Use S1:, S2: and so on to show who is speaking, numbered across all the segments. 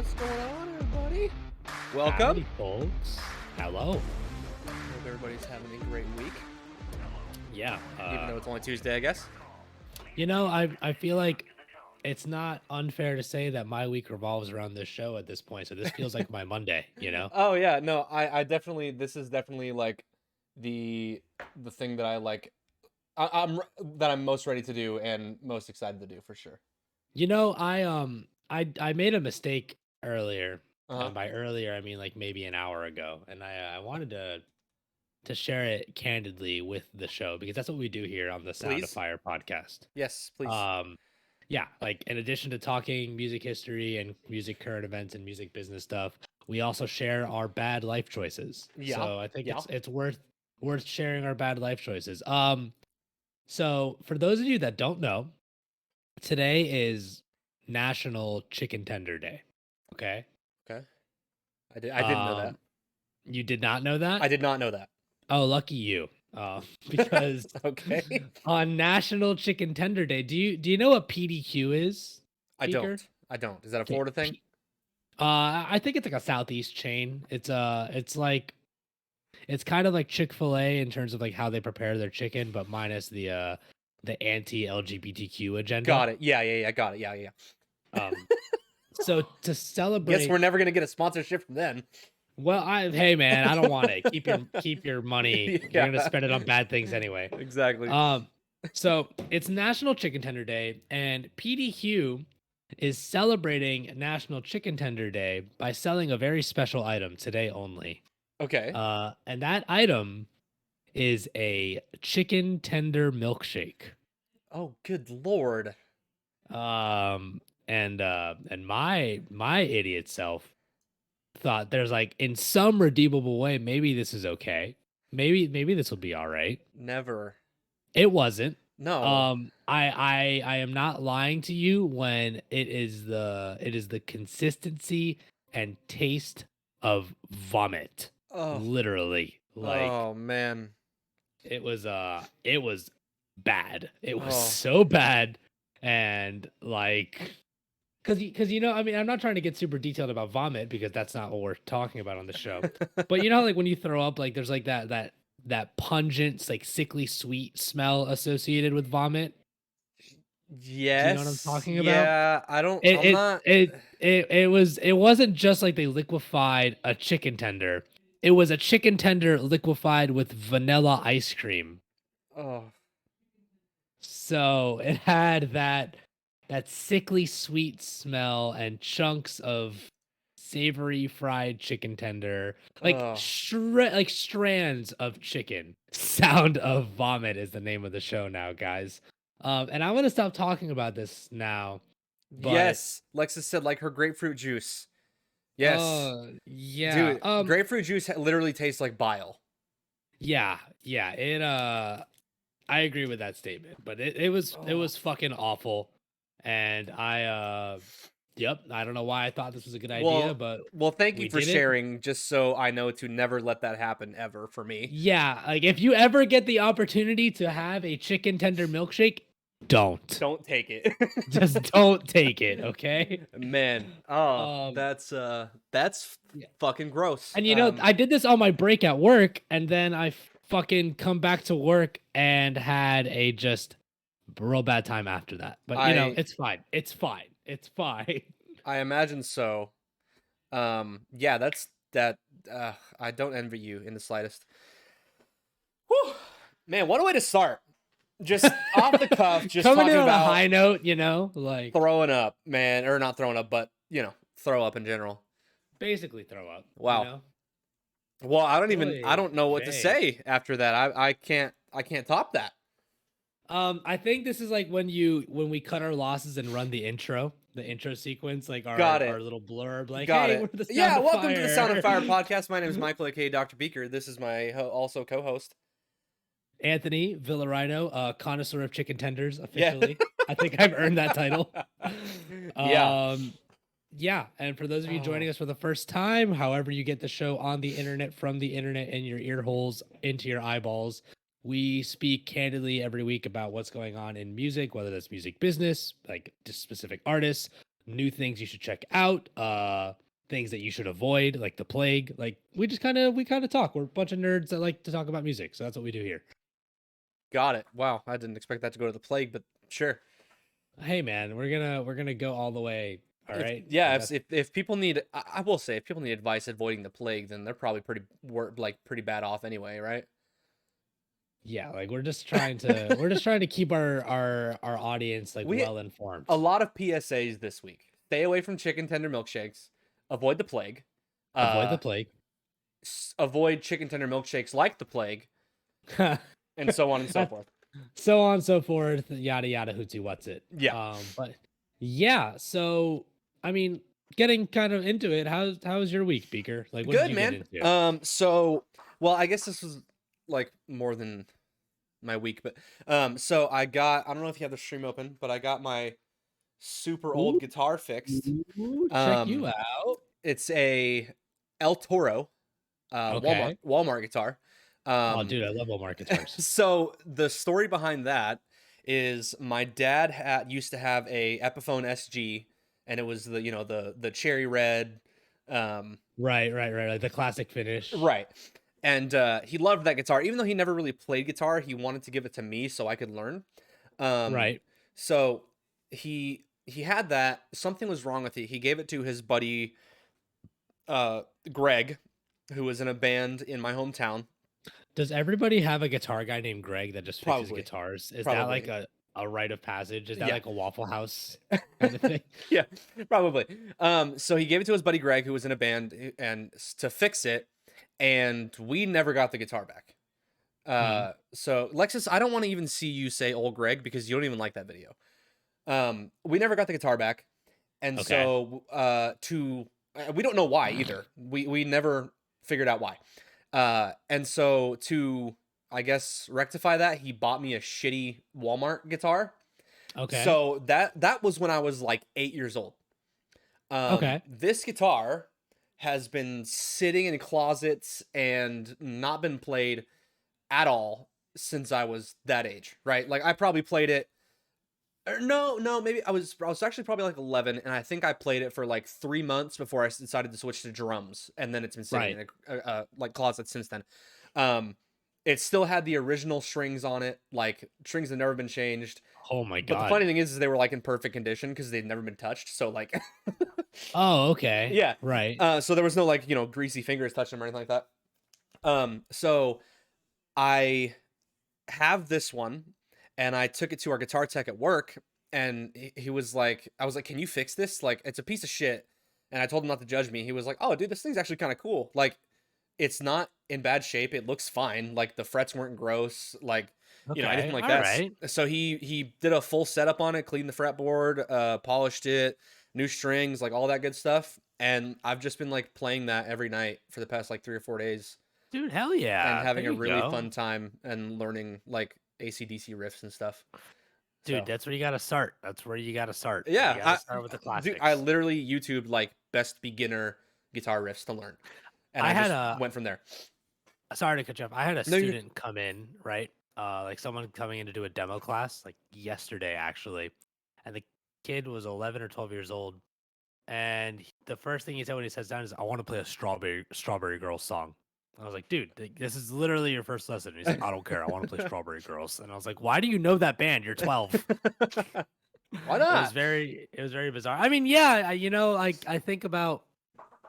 S1: What's going on, everybody? Welcome.
S2: Howdy, folks. Hello.
S1: Hope everybody's having a great week.
S2: Yeah.
S1: Even though it's only Tuesday, I guess.
S2: You know, I feel like it's not unfair to say that my week revolves around this show at this point. So this feels like my Monday, you know?
S1: Oh yeah, no, I definitely, this is definitely like the thing that I like. I'm most ready to do and most excited to do for sure.
S2: You know, I made a mistake earlier.
S1: Uh-huh.
S2: And by earlier, I mean like maybe an hour ago, and I wanted to share it candidly with the show because that's what we do here on the Sound of
S1: Please?
S2: Fire podcast.
S1: Yes, please.
S2: Yeah, like in addition to talking music history and music current events and music business stuff, we also share our bad life choices.
S1: Yeah,
S2: So I think
S1: yeah.
S2: it's worth sharing our bad life choices. So for those of you that don't know, today is National Chicken Tender Day. Okay?
S1: Okay. I didn't know that.
S2: You did not know that?
S1: I did not know that.
S2: Oh, lucky you. Because
S1: Okay.
S2: on National Chicken Tender Day, do you know what PDQ is?
S1: I
S2: Beaker?
S1: don't. Is that a
S2: Okay,
S1: Florida thing?
S2: I think it's like a Southeast chain. It's like it's kind of like Chick-fil-A in terms of like how they prepare their chicken, but minus the anti-LGBTQ agenda.
S1: Got it. Yeah. Got it. Yeah.
S2: So to celebrate,
S1: Guess we're never gonna get a sponsorship from them.
S2: well, hey man, I don't want it. Keep your money.
S1: Yeah.
S2: You're gonna spend it on bad things anyway.
S1: Exactly.
S2: So it's National Chicken Tender Day, and PDQ is celebrating National Chicken Tender Day by selling a very special item today only.
S1: Okay.
S2: And that item is a chicken tender milkshake.
S1: Oh, good lord.
S2: And my idiot self thought there's like in some redeemable way, maybe this is okay. Maybe this will be all right.
S1: Never.
S2: It wasn't.
S1: No.
S2: I am not lying to you when it is the consistency and taste of vomit.
S1: Oh.
S2: Literally. Like
S1: Oh man.
S2: it was bad. It was
S1: Oh.
S2: so bad. And like cause you know, I mean, I'm not trying to get super detailed about vomit because that's not what we're talking about on the show. But you know, like when you throw up, like there's like that pungent, like sickly sweet smell associated with vomit.
S1: Yes.
S2: Do you know what I'm talking about?
S1: Yeah, I don't. I'm
S2: It
S1: not.
S2: it wasn't just like they liquefied a chicken tender. It was a chicken tender liquefied with vanilla ice cream.
S1: Oh.
S2: So it had that sickly sweet smell and chunks of savory fried chicken tender, like
S1: Oh.
S2: like strands of chicken. Sound of Vomit is the name of the show now, guys. And I'm gonna stop talking about this now. But,
S1: Yes. Lexus said like her grapefruit juice. Yes.
S2: Yeah.
S1: Dude, grapefruit juice literally tastes like bile.
S2: Yeah. It I agree with that statement, but it was fucking awful. And I don't know why I thought this was a good idea, but
S1: well, thank you
S2: we
S1: for
S2: did it.
S1: sharing, just so I know to never let that happen ever for me.
S2: Yeah, like if you ever get the opportunity to have a chicken tender milkshake, don't
S1: take it.
S2: just don't take it, okay?
S1: Man, that's fucking gross.
S2: And you know, I did this on my break at work, and then I fucking come back to work and had a just real bad time after that. But you know, it's fine. It's fine.
S1: I imagine so. Yeah, that's that. I don't envy you in the slightest. Whew. Man, what a way to start. Just off the cuff, just
S2: coming
S1: talking
S2: in on
S1: about
S2: a high note, you know, like
S1: throwing up, man, or not throwing up, but you know, throw up in general.
S2: Basically throw up.
S1: Wow.
S2: You know?
S1: Well, I don't know what to say after that. I can't top that.
S2: I think this is like when we cut our losses and run the intro sequence, like our little blurb, like, hey, we're the Sound of
S1: welcome
S2: Fire.
S1: to the Sound of Fire podcast. My name is Michael, aka Dr. Beaker. This is my also co-host,
S2: Anthony VILARHINO, connoisseur of chicken tenders, officially. Yeah. I think I've earned that title. Yeah. And for those of you joining us for the first time, however you get the show on the internet, from the internet, in your ear holes, into your eyeballs, we speak candidly every week about what's going on in music, whether that's music business, like just specific artists, new things you should check out, things that you should avoid, like the plague. Like we kind of talk. We're a bunch of nerds that like to talk about music, so that's what we do here.
S1: Got it. Wow, I didn't expect that to go to the plague, but sure.
S2: Hey man, we're gonna go all the way. All
S1: If
S2: right.
S1: yeah,
S2: Like
S1: if people need, I will say, if people need advice avoiding the plague, then they're probably pretty bad off anyway, right?
S2: yeah, like we're just trying to keep our audience like
S1: We
S2: well informed.
S1: a lot of PSAs this week. Stay away from chicken tender milkshakes. Avoid the plague.
S2: Avoid
S1: Uh,
S2: the plague.
S1: avoid chicken tender milkshakes like the plague, and so on and so forth.
S2: So on and so forth, yada yada hooty what's it.
S1: Yeah.
S2: But yeah, so I mean, getting kind of into it, how's your week, Beaker? Like what did
S1: Good,
S2: you
S1: man.
S2: get into?
S1: So, well, I guess this was like more than my week, but so I don't know if you have the stream open, but I got my super old guitar fixed.
S2: Ooh, check you
S1: Um,
S2: out.
S1: it's a El Toro,
S2: Okay.
S1: Walmart guitar.
S2: Oh, dude, I love Walmart guitars.
S1: So the story behind that is my dad used to have a Epiphone SG, and it was the cherry red,
S2: Right. Like the classic finish.
S1: right. And he loved that guitar, even though he never really played guitar. He wanted to give it to me so I could learn. Um,
S2: Right.
S1: so he had that. Something was wrong with it. He gave it to his buddy, Greg, who was in a band in my hometown.
S2: Does everybody have a guitar guy named Greg that just fixes
S1: Probably.
S2: guitars? Is that like
S1: Probably.
S2: a rite of passage? Is that
S1: Yeah.
S2: like a Waffle House kind of thing?
S1: Yeah, probably. So he gave it to his buddy Greg, who was in a band, and to fix it, and we never got the guitar back.
S2: Mhm.
S1: So Lexus, I don't want to even see you say "old Greg" because you don't even like that video. We never got the guitar back, and
S2: Okay.
S1: so we don't know why either. We never figured out why. And so to, I guess, rectify that, he bought me a shitty Walmart guitar.
S2: Okay.
S1: So that was when I was like 8 years old.
S2: Okay.
S1: This guitar has been sitting in closets and not been played at all since I was that age, right? Like I probably played it. No, maybe I was actually probably like 11, and I think I played it for like 3 months before I decided to switch to drums, and then it's been sitting
S2: Right.
S1: in a like closet since then. Um, it still had the original strings on it, like strings have never been changed.
S2: Oh my
S1: But the
S2: God.
S1: funny thing is they were like in perfect condition because they'd never been touched. So like,
S2: Oh, okay.
S1: yeah.
S2: Right.
S1: So there was no like greasy fingers touching them or anything like that. So I have this one, and I took it to our guitar tech at work, and he was like, I was like, "Can you fix this? Like, it's a piece of shit." And I told him not to judge me. He was like, "Oh, dude, this thing's actually kind of cool. Like, it's not in bad shape. It looks fine. Like the frets weren't gross. Like, anything
S2: Okay.
S1: like
S2: All
S1: that."
S2: right.
S1: So he did a full setup on it, cleaned the fretboard, polished it, new strings, like all that good stuff. And I've just been like playing that every night for the past like 3 or 4 days,
S2: Dude, hell
S1: and
S2: yeah.
S1: having
S2: There
S1: a
S2: you
S1: really
S2: go.
S1: fun time and learning like AC/DC riffs and stuff.
S2: Dude,
S1: So
S2: that's where you gotta start. That's where you gotta start. You
S1: yeah,
S2: gotta start with the
S1: dude, I
S2: classics.
S1: literally YouTubed like best beginner guitar riffs to learn, and
S2: I
S1: I
S2: had
S1: just
S2: a
S1: went from there.
S2: sorry to cut you off. I had a
S1: No, you're
S2: student come in, right? Like someone coming in to do a demo class, like yesterday actually, and the kid was 11 or 12 years old, and the first thing he said when he sits down is, "I want to play a Strawberry Girls song." I was like, "Dude, this is literally your first lesson." And he's like, "I don't care. I want to play Strawberry Girls." And I was like, "Why do you know that band? You're 12."
S1: Why not?
S2: It was very bizarre. I mean, yeah, like I think about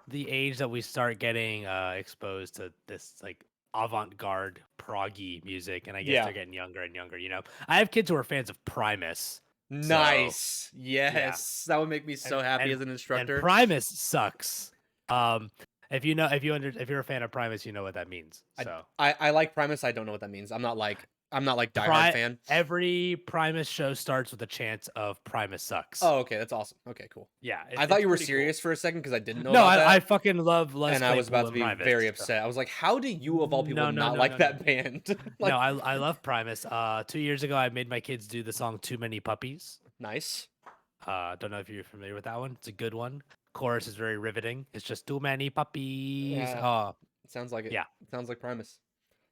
S2: the age that we start getting exposed to this like avant-garde proggy music, and I guess
S1: Yeah.
S2: they're getting younger and younger. I have kids who are fans of Primus. So
S1: Nice.
S2: yeah,
S1: Yes. That would make me so happy as an
S2: and
S1: instructor.
S2: Primus sucks. If you're a fan of Primus, you know what that means. So
S1: I like Primus. I don't know what that means. I'm not like diehard fan.
S2: every Primus show starts with a chant of Primus sucks.
S1: Oh, okay, that's awesome. Okay, cool.
S2: Yeah,
S1: I thought
S2: it's
S1: you were
S2: pretty cool.
S1: serious for a second because I didn't know
S2: No,
S1: about that.
S2: I fucking love Les
S1: and I was about to
S2: Claypool
S1: be
S2: and Primus,
S1: very
S2: so-
S1: upset. I was like, how do you of all people
S2: No,
S1: not like
S2: no.
S1: that band? Like,
S2: No, I love Primus. 2 years ago, I made my kids do the song "Too Many Puppies."
S1: nice.
S2: Don't know if you're familiar with that one. It's a good one. Chorus is very riveting. It's just too many puppies.
S1: Yeah.
S2: Oh,
S1: Sounds like it.
S2: yeah.
S1: Sounds like Primus.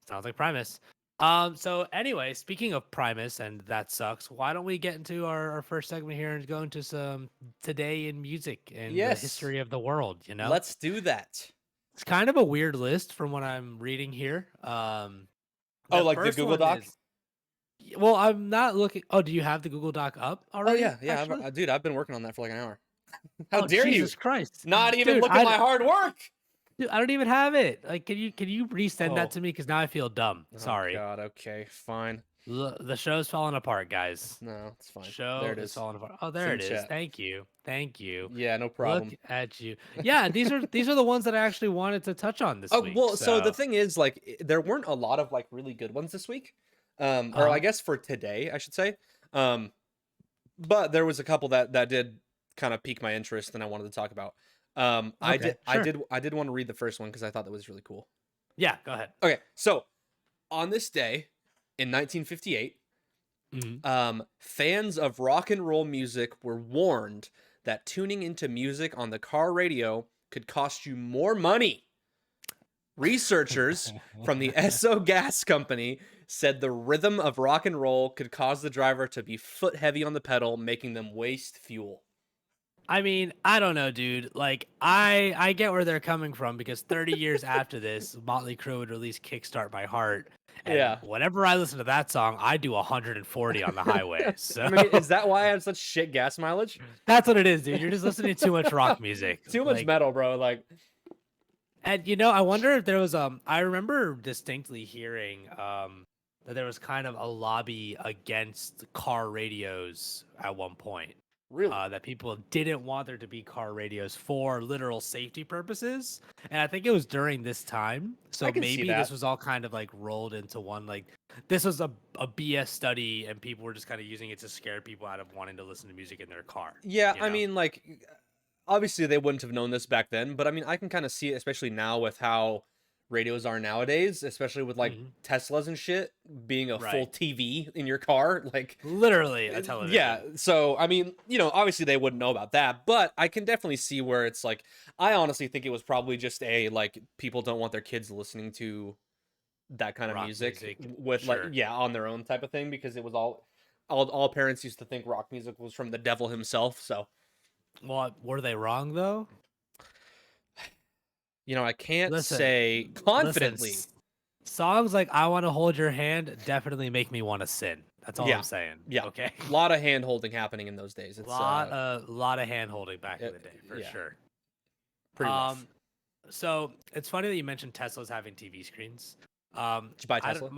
S2: Sounds like Primus. So anyway, speaking of Primus and that sucks, why don't we get into our first segment here and go into some today in music and the
S1: Yes,
S2: history of the world, you know?
S1: let's do that.
S2: It's kind of a weird list from what I'm reading here.
S1: Oh,
S2: The
S1: like the
S2: first
S1: Google
S2: one
S1: Doc?
S2: is well, I'm not looking. Oh, do you have the Google Doc up
S1: Oh
S2: already?
S1: yeah, yeah,
S2: Actually?
S1: dude, I've been working on that for like an hour. How
S2: Oh,
S1: dare you?
S2: Jesus Christ.
S1: Not even
S2: Dude,
S1: look at my hard work.
S2: I don't even have it. Like, can you resend that
S1: Oh,
S2: to me? Because now I feel dumb.
S1: oh
S2: Sorry.
S1: God. Okay, fine.
S2: The show's falling apart, guys.
S1: No, it's fine. There
S2: Show
S1: it
S2: is
S1: is.
S2: falling apart. Oh,
S1: It's
S2: there
S1: in
S2: it is.
S1: chat.
S2: Thank you. Thank you.
S1: Yeah, no
S2: Look
S1: problem.
S2: at you. Yeah, these are the ones that I actually wanted to touch on this
S1: Oh
S2: week.
S1: well, so the
S2: So,
S1: thing is, like, there weren't a lot of like really good ones this week, or I
S2: uh-huh.
S1: guess for today, I should say. Um, but there was a couple that did kind of pique my interest, and I wanted to talk about. I
S2: Okay,
S1: did, I
S2: sure.
S1: did, I did want to read the first one because I thought that was really cool.
S2: Yeah, go ahead.
S1: Okay, so on this day in 1958,
S2: Mhm.
S1: fans of rock and roll music were warned that tuning into music on the car radio could cost you more money. Researchers from the Esso Gas Company said the rhythm of rock and roll could cause the driver to be foot heavy on the pedal, making them waste fuel.
S2: I mean, I don't know, dude. Like, I get where they're coming from because 30 years after this, Motley Crue would release "Kickstart My Heart," and
S1: Yeah.
S2: whenever I listen to that song, I do 140 on the highway. So
S1: I mean, is that why I have such shit gas mileage?
S2: that's what it is, dude. You're just listening to too much rock music.
S1: Too much
S2: Like,
S1: metal, bro. Like,
S2: and I wonder if there was I remember distinctly hearing that there was kind of a lobby against car radios at one point.
S1: really?
S2: That people didn't want there to be car radios for literal safety purposes. And I think it was during this time.
S1: I
S2: So
S1: can see
S2: maybe this
S1: that.
S2: was all kind of like rolled into one. Like, this was a BS study, and people were just kind of using it to scare people out of wanting to listen to music in their car.
S1: Yeah,
S2: You
S1: I
S2: know?
S1: mean, like, obviously they wouldn't have known this back then, but I mean, I can kind of see it, especially now with how radios are nowadays, especially with like
S2: Mhm.
S1: Teslas and shit being a full
S2: Right.
S1: TV in your car. Like,
S2: Literally a
S1: yeah.
S2: television.
S1: So, I mean, obviously they wouldn't know about that, but I can definitely see where it's like, I honestly think it was probably just like, people don't want their kids listening to that kind of
S2: Rock
S1: music
S2: music.
S1: with like,
S2: Sure.
S1: yeah, on their own type of thing because it was all parents used to think rock music was from the devil himself. So,
S2: Well, were they wrong though?
S1: I can't
S2: Listen,
S1: say
S2: listen.
S1: confidently.
S2: Songs like "I Want to Hold Your Hand" definitely make me want to sin. That's all
S1: Yeah.
S2: I'm saying.
S1: Yeah.
S2: Okay.
S1: A lot of hand holding happening in those days. It's
S2: Lot of hand holding back in the day for
S1: yeah,
S2: sure.
S1: pretty rough.
S2: So it's funny that you mentioned Teslas having TV screens.
S1: Did you buy a
S2: I
S1: Tesla?
S2: don't,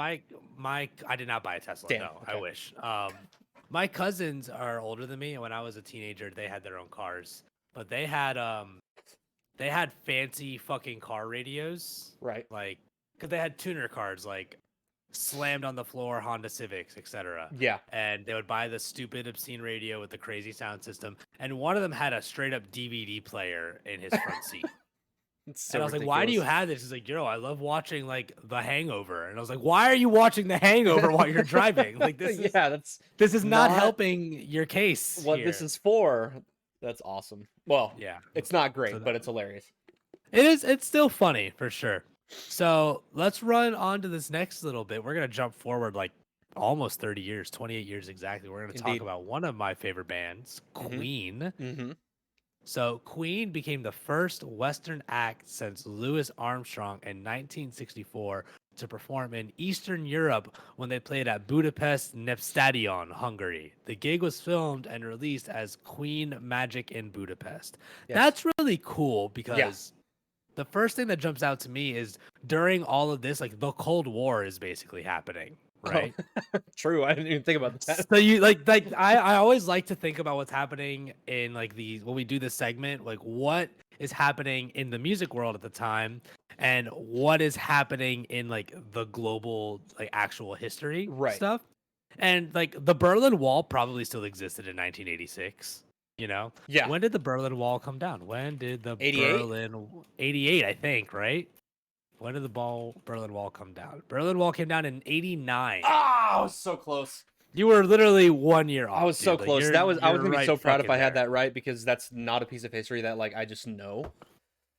S2: my I did not buy a Tesla.
S1: Damn,
S2: No, I
S1: okay.
S2: wish. My cousins are older than me, and when I was a teenager, they had their own cars, but they had fancy fucking car radios,
S1: Right.
S2: like because they had tuner cars, like slammed on the floor Honda Civics, etc.
S1: Yeah.
S2: And they would buy the stupid obscene radio with the crazy sound system. And one of them had a straight up DVD player in his front seat.
S1: It's so
S2: And I was like, "Why do you
S1: ridiculous.
S2: have this?" He's like, I love watching like The Hangover." And I was like, "Why are you watching The Hangover while you're driving? Like
S1: Yeah, that's
S2: this is not
S1: not
S2: helping your case
S1: what
S2: here."
S1: this is for. That's awesome. Well,
S2: Yeah.
S1: it's not
S2: So
S1: great, but it's hilarious.
S2: it's still funny for sure. So let's run on to this next little bit. We're gonna jump forward like almost 30 years, 28 years exactly. We're gonna talk
S1: Indeed.
S2: about one of my favorite bands,
S1: Mhm.
S2: Queen.
S1: Mm-hmm.
S2: So Queen became the first Western act since Louis Armstrong in 1964 to perform in Eastern Europe when they played at Budapest Népstadion, Hungary. The gig was filmed and released as Queen Magic in Budapest.
S1: Yes.
S2: That's really cool because the first thing that jumps out to me is during all of this, like the Cold War is basically happening, right?
S1: True. I didn't even think about that.
S2: So you like I always like to think about what's happening in like when we do this segment, like what is happening in the music world at the time and what is happening in like the global like actual history
S1: Right.
S2: stuff. And like the Berlin Wall probably still existed in 1986.
S1: Yeah.
S2: When did the Berlin Wall come down? When did the
S1: 88?
S2: 88, I think, right? When did the Berlin Wall come down? Berlin Wall came down in 89.
S1: Ah, I was so close.
S2: You were literally 1 year off.
S1: I was so
S2: dude. Like,
S1: close. I was
S2: you're
S1: gonna be
S2: right
S1: so proud if
S2: fucking
S1: I had
S2: there.
S1: that right because that's not a piece of history that like I just know.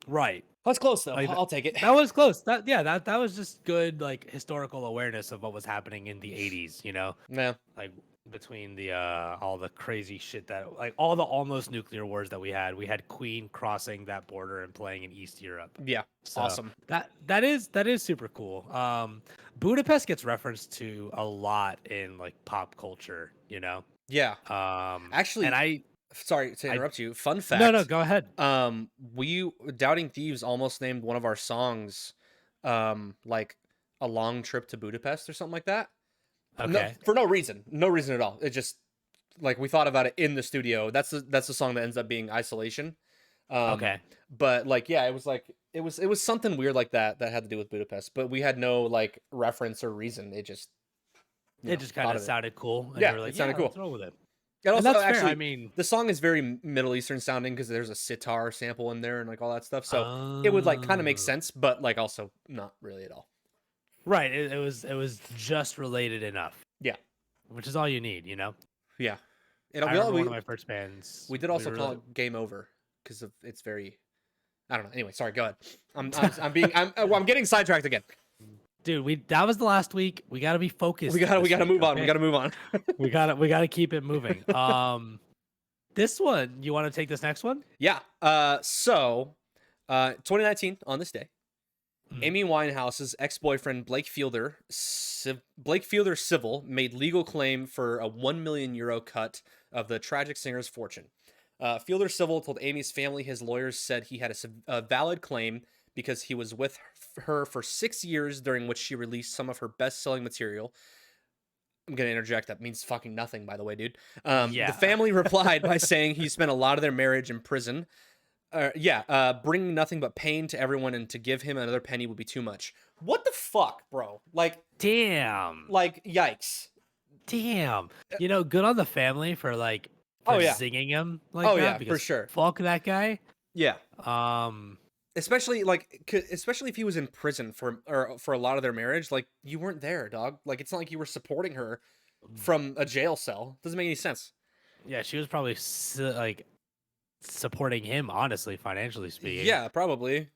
S2: Right.
S1: That's close though.
S2: Like
S1: I'll take it.
S2: that was close. That was just good like historical awareness of what was happening in the 80s, you know?
S1: Yeah.
S2: Like between the all the crazy shit that like all the almost nuclear wars that we had. We had Queen crossing that border and playing in East Europe.
S1: Yeah.
S2: So
S1: Awesome.
S2: that is super cool. Budapest gets referenced to a lot in like pop culture, you know?
S1: Yeah. Actually,
S2: And
S1: sorry to
S2: I
S1: interrupt you. Fun
S2: no,
S1: fact.
S2: go ahead.
S1: We Doubting Thieves almost named one of our songs, like a long trip to Budapest or something like that. No,
S2: Okay.
S1: for no reason. No reason at all. It just like we thought about it in the studio. That's the song that ends up being Isolation.
S2: Okay.
S1: But like yeah, it was something weird like that had to do with Budapest, but we had no like reference or reason. It just
S2: It just kind
S1: thought
S2: of
S1: of it.
S2: sounded cool. And
S1: Yeah,
S2: you were like,
S1: it sounded cool.
S2: let's roll with it.
S1: And
S2: And
S1: also
S2: that's fair.
S1: actually
S2: I mean,
S1: the song is very Middle Eastern sounding because there's a sitar sample in there and like all that stuff. So it would like kind of make sense, but like also not really at all.
S2: right. It was just related enough.
S1: Yeah.
S2: Which is all you need, you know?
S1: Yeah. And
S2: I remember one of my first bands.
S1: we did also
S2: were
S1: call
S2: really-
S1: it Game Over because of it's very I don't know. Anyway, sorry, go ahead. I'm getting sidetracked again.
S2: Dude, that was the last week. We gotta be focused.
S1: We gotta move on.
S2: Okay?
S1: We gotta move on.
S2: we gotta keep it moving. This one, you want to take this next one?
S1: Yeah. 2019 on this day, Amy Winehouse's ex-boyfriend Blake Fielder Civil made legal claim for a €1 million cut of the tragic singer's fortune. Fielder Civil told Amy's family his lawyers said he had a valid claim because he was with her for 6 years, during which she released some of her best-selling material. I'm going to interject. That means fucking nothing, by the way, dude.
S2: Yeah.
S1: The family replied by saying he spent a lot of their marriage in prison. Bringing nothing but pain to everyone, and to give him another penny would be too much. What the fuck, bro? Like,
S2: damn.
S1: Like, yikes.
S2: Damn. You know, good on the family for like zinging him like that.
S1: Yeah,
S2: Because
S1: for sure.
S2: Fuck that guy.
S1: Yeah.
S2: Especially
S1: Especially if he was in prison for a lot of their marriage, like you weren't there, dog. Like it's not like you were supporting her from a jail cell. Doesn't make any sense.
S2: Yeah, she was probably like supporting him, honestly, financially speaking.
S1: Yeah, probably.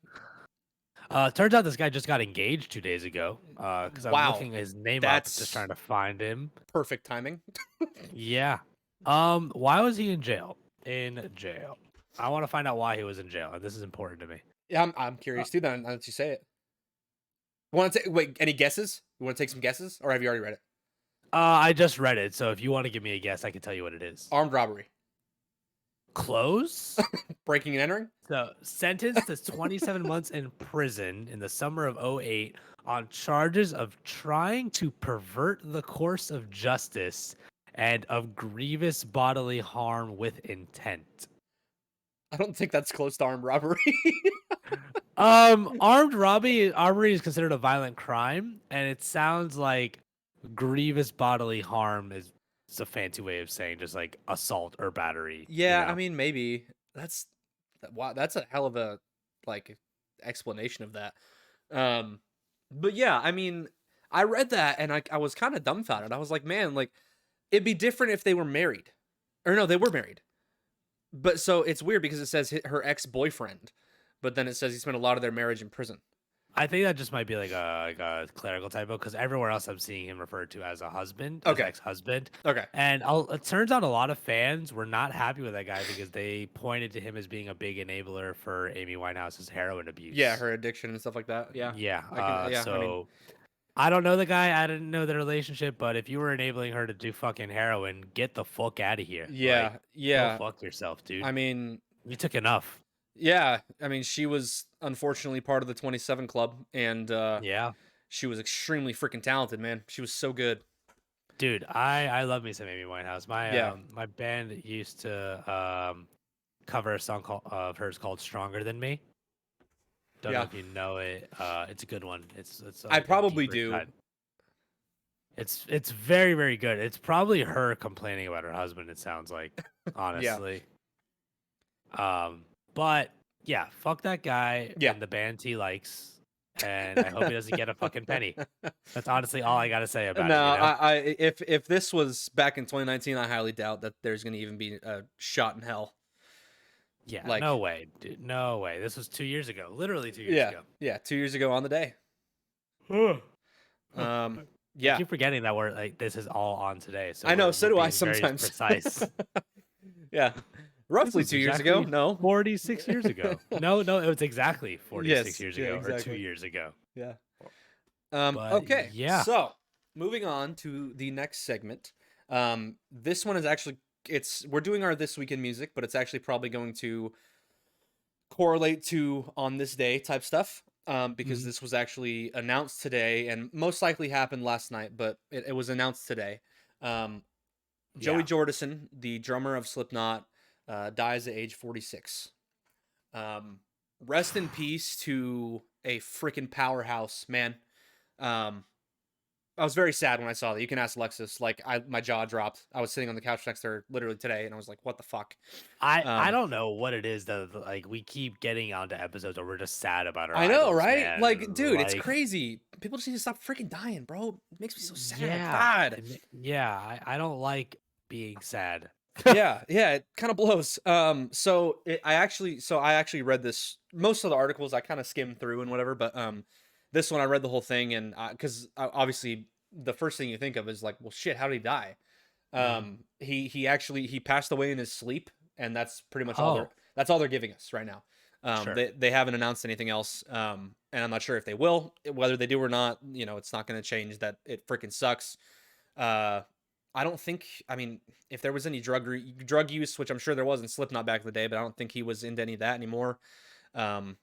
S2: Turns out this guy just got engaged 2 days ago. Because I'm looking his name up, just trying to find him.
S1: Perfect timing.
S2: Yeah. Why was he in jail? In jail. I want to find out why he was in jail, and this is important to me.
S1: Yeah, I'm curious too. Then now that you say it, want to wait? Any guesses? You want to take some guesses, or have you already read it?
S2: I just read it, so if you want to give me a guess, I can tell you what it is.
S1: Armed robbery.
S2: Close.
S1: Breaking and entering.
S2: So sentenced to 27 months in prison in the summer of 2008 on charges of trying to pervert the course of justice and of grievous bodily harm with intent.
S1: I don't think that's close to armed robbery.
S2: Armed robbery is considered a violent crime, and it sounds like grievous bodily harm is a fancy way of saying just like assault or battery.
S1: Yeah,
S2: you know?
S1: I mean maybe that's a hell of a like explanation of that. But yeah, I mean, I read that and I was kind of dumbfounded. I was like, man, like it'd be different if they were married, or no, they were married. But so it's weird because it says her ex-boyfriend, but then it says he spent a lot of their marriage in prison.
S2: I think that just might be like a clerical typo, because everywhere else I'm seeing him referred to as a husband,
S1: Okay.
S2: as ex-husband.
S1: Okay.
S2: And it turns out a lot of fans were not happy with that guy because they pointed to him as being a big enabler for Amy Winehouse's heroin abuse.
S1: Yeah, her addiction and stuff like that. Yeah.
S2: Yeah.
S1: So
S2: I don't know the guy. I didn't know the relationship, but if you were enabling her to do fucking heroin, get the fuck out of here.
S1: Yeah.
S2: Go fuck yourself, dude.
S1: I mean,
S2: you took enough.
S1: Yeah, I mean, she was unfortunately part of the 27 Club, and
S2: yeah,
S1: she was extremely freaking talented, man. She was so good.
S2: Dude, I love me some Amy Winehouse. My band used to cover a song of hers called "Stronger Than Me." Don't know if you know it. It's a good one. It's
S1: I probably do.
S2: Cut. It's very, very good. It's probably her complaining about her husband. It sounds like, honestly. But yeah, fuck that guy and the band he likes, and I hope he doesn't get a fucking penny. That's honestly all I gotta say about it.
S1: No, if this was back in 2019, I highly doubt that there's gonna even be a shot in hell.
S2: Yeah,
S1: Like,
S2: no way, dude. No way. This was 2 years ago. Literally 2 years
S1: yeah,
S2: ago.
S1: yeah, 2 years ago on the day. Um,
S2: I
S1: yeah,
S2: keep forgetting that we're like this is all on today, so
S1: I know.
S2: we're
S1: So do I
S2: being very
S1: sometimes.
S2: precise.
S1: Yeah,
S2: This
S1: roughly
S2: was
S1: 2 years ago.
S2: exactly
S1: No.
S2: 46 years ago. No, no, it was exactly 46
S1: Yes.
S2: years
S1: Yeah.
S2: ago or two
S1: Exactly.
S2: years ago.
S1: Yeah.
S2: But
S1: Okay.
S2: yeah,
S1: So moving on to the next segment. This one is actually we're doing our this week in music, but it's actually probably going to correlate to on this day type stuff. Because
S2: mhm,
S1: this was actually announced today and most likely happened last night, but it was announced today. Um, Joey
S2: yeah.
S1: Jordison, the drummer of Slipknot, dies at age 46. Um, Rest in peace to a freaking powerhouse, man. Um, I was very sad when I saw that. You can ask Alexis. Like, my jaw dropped. I was sitting on the couch next to her literally today, and I was like, "What the fuck?"
S2: I
S1: Um,
S2: don't know what it is that like we keep getting onto episodes where we're just sad about our
S1: I know,
S2: idols,
S1: right?
S2: man.
S1: Like, dude, it's
S2: Like,
S1: crazy. People just need to stop freaking dying, bro. It makes me so sad.
S2: yeah,
S1: God.
S2: yeah. I don't like being sad.
S1: Yeah, yeah, it kind of blows. I actually read this. Most of the articles I kind of skimmed through and whatever, but this one I read the whole thing, and because obviously the first thing you think of is like, well, shit, how did he die?
S2: Mhm.
S1: He passed away in his sleep, and that's pretty much
S2: Oh,
S1: that's all they're giving us right now.
S2: sure.
S1: They haven't announced anything else, and I'm not sure if they will. Whether they do or not, it's not going to change that it freaking sucks. Uh, I don't think. I mean, if there was any drug use, which I'm sure there was in Slipknot back in the day, but I don't think he was into any of that anymore. Um,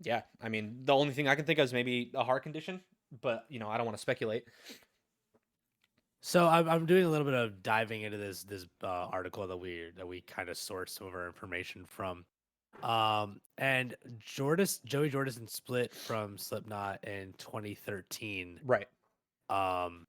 S1: yeah, I mean, the only thing I can think of is maybe a heart condition, but I don't want to speculate.
S2: So I'm doing a little bit of diving into this article that we kind of sourced some of our information from. And Joey Jordison split from Slipknot in 2013.
S1: Right.
S2: Um,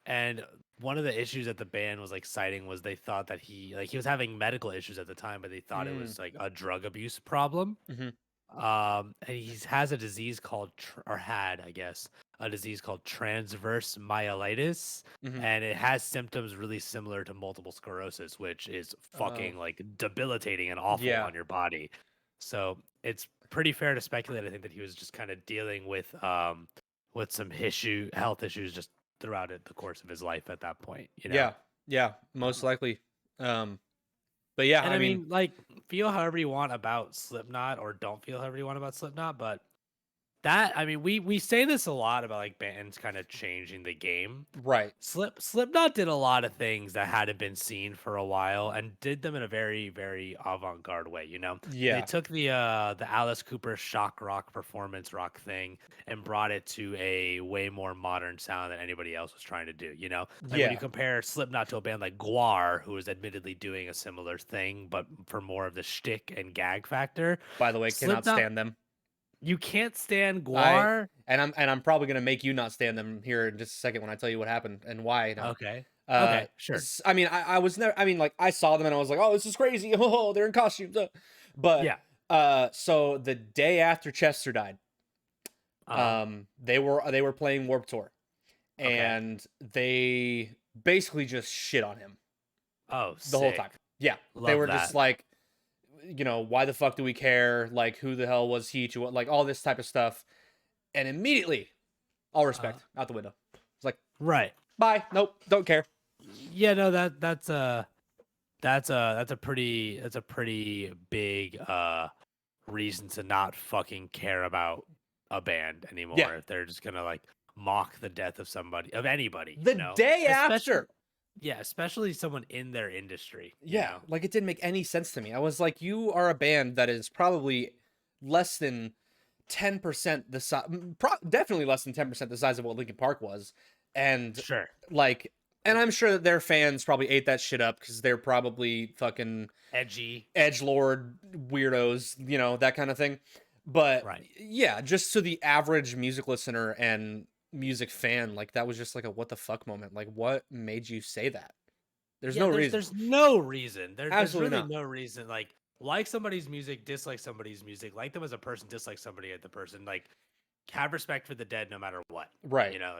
S2: and one of the issues that the band was like citing was they thought that he was having medical issues at the time, but they thought it
S1: Mm.
S2: was like a drug abuse problem.
S1: Hmm.
S2: And he has a disease called, or had, I guess, a disease called transverse myelitis,
S1: Hmm.
S2: and it has symptoms really similar to multiple sclerosis, which is
S1: Oh,
S2: fucking like debilitating and awful
S1: yeah.
S2: on your body. So it's pretty fair to speculate, I think, that he was just kind of dealing with some health issues just throughout the course of his life at that point, you know.
S1: Yeah. Yeah. Most likely. Um, but yeah,
S2: And
S1: I
S2: I
S1: mean,
S2: mean, like, feel however you want about Slipknot, or don't feel however you want about Slipknot, but that, I mean, we say this a lot about like bands kind of changing the game.
S1: right.
S2: Slipknot did a lot of things that hadn't been seen for a while and did them in a very, very avant-garde way, you know. They
S1: Yeah.
S2: took the Alice Cooper shock rock performance rock thing and brought it to a way more modern sound than anybody else was trying to do, you know. Like when you
S1: Yeah.
S2: compare Slipknot to a band like Guar, who is admittedly doing a similar thing but for more of the shtick and gag factor,
S1: By the way, cannot
S2: Slipknot,
S1: stand them.
S2: you can't stand
S1: I
S2: Guar.
S1: I'm probably gonna make you not stand them here in just a second when I tell you what happened and why not.
S2: Okay. Okay, sure.
S1: I mean, I was never. I mean, like I saw them and I was like, oh, this is crazy. Oh, they're in costumes. But
S2: Yeah.
S1: so the day after Chester died,
S2: Uh-huh.
S1: they were playing Warped Tour,
S2: Okay.
S1: and they basically just shit on him
S2: Oh,
S1: the whole time.
S2: sick.
S1: Yeah, they
S2: Love
S1: were just
S2: that.
S1: like, why the fuck do we care? Like, who the hell was he to like all this type of stuff, and immediately, all
S2: Uh,
S1: respect out the window. It's like,
S2: right.
S1: bye, nope, don't care.
S2: Yeah, no, that's a pretty big reason to not fucking care about a band
S1: Yeah,
S2: anymore if they're just gonna like mock the death of somebody, of anybody,
S1: the
S2: you know.
S1: day
S2: Especially,
S1: after.
S2: yeah, especially someone in their industry, you
S1: Yeah,
S2: know.
S1: like it didn't make any sense to me. I was like, you are a band that is probably less than 10% the size, definitely less than 10% the size of what Linkin Park was, and
S2: Sure.
S1: like, and I'm sure that their fans probably ate that shit up because they're probably fucking
S2: Edgy.
S1: edge lord weirdos, that kind of thing. But
S2: Right.
S1: yeah, just to the average music listener and music fan, like that was just like a what the fuck moment. Like, what made you say that? There's
S2: Yeah,
S1: no
S2: there's
S1: reason.
S2: there's no reason. There's
S1: Absolutely
S2: really
S1: not.
S2: no reason. Like somebody's music, dislike somebody's music, like them as a person, dislike somebody as the person. Like have respect for the dead no matter what.
S1: Right.
S2: You know,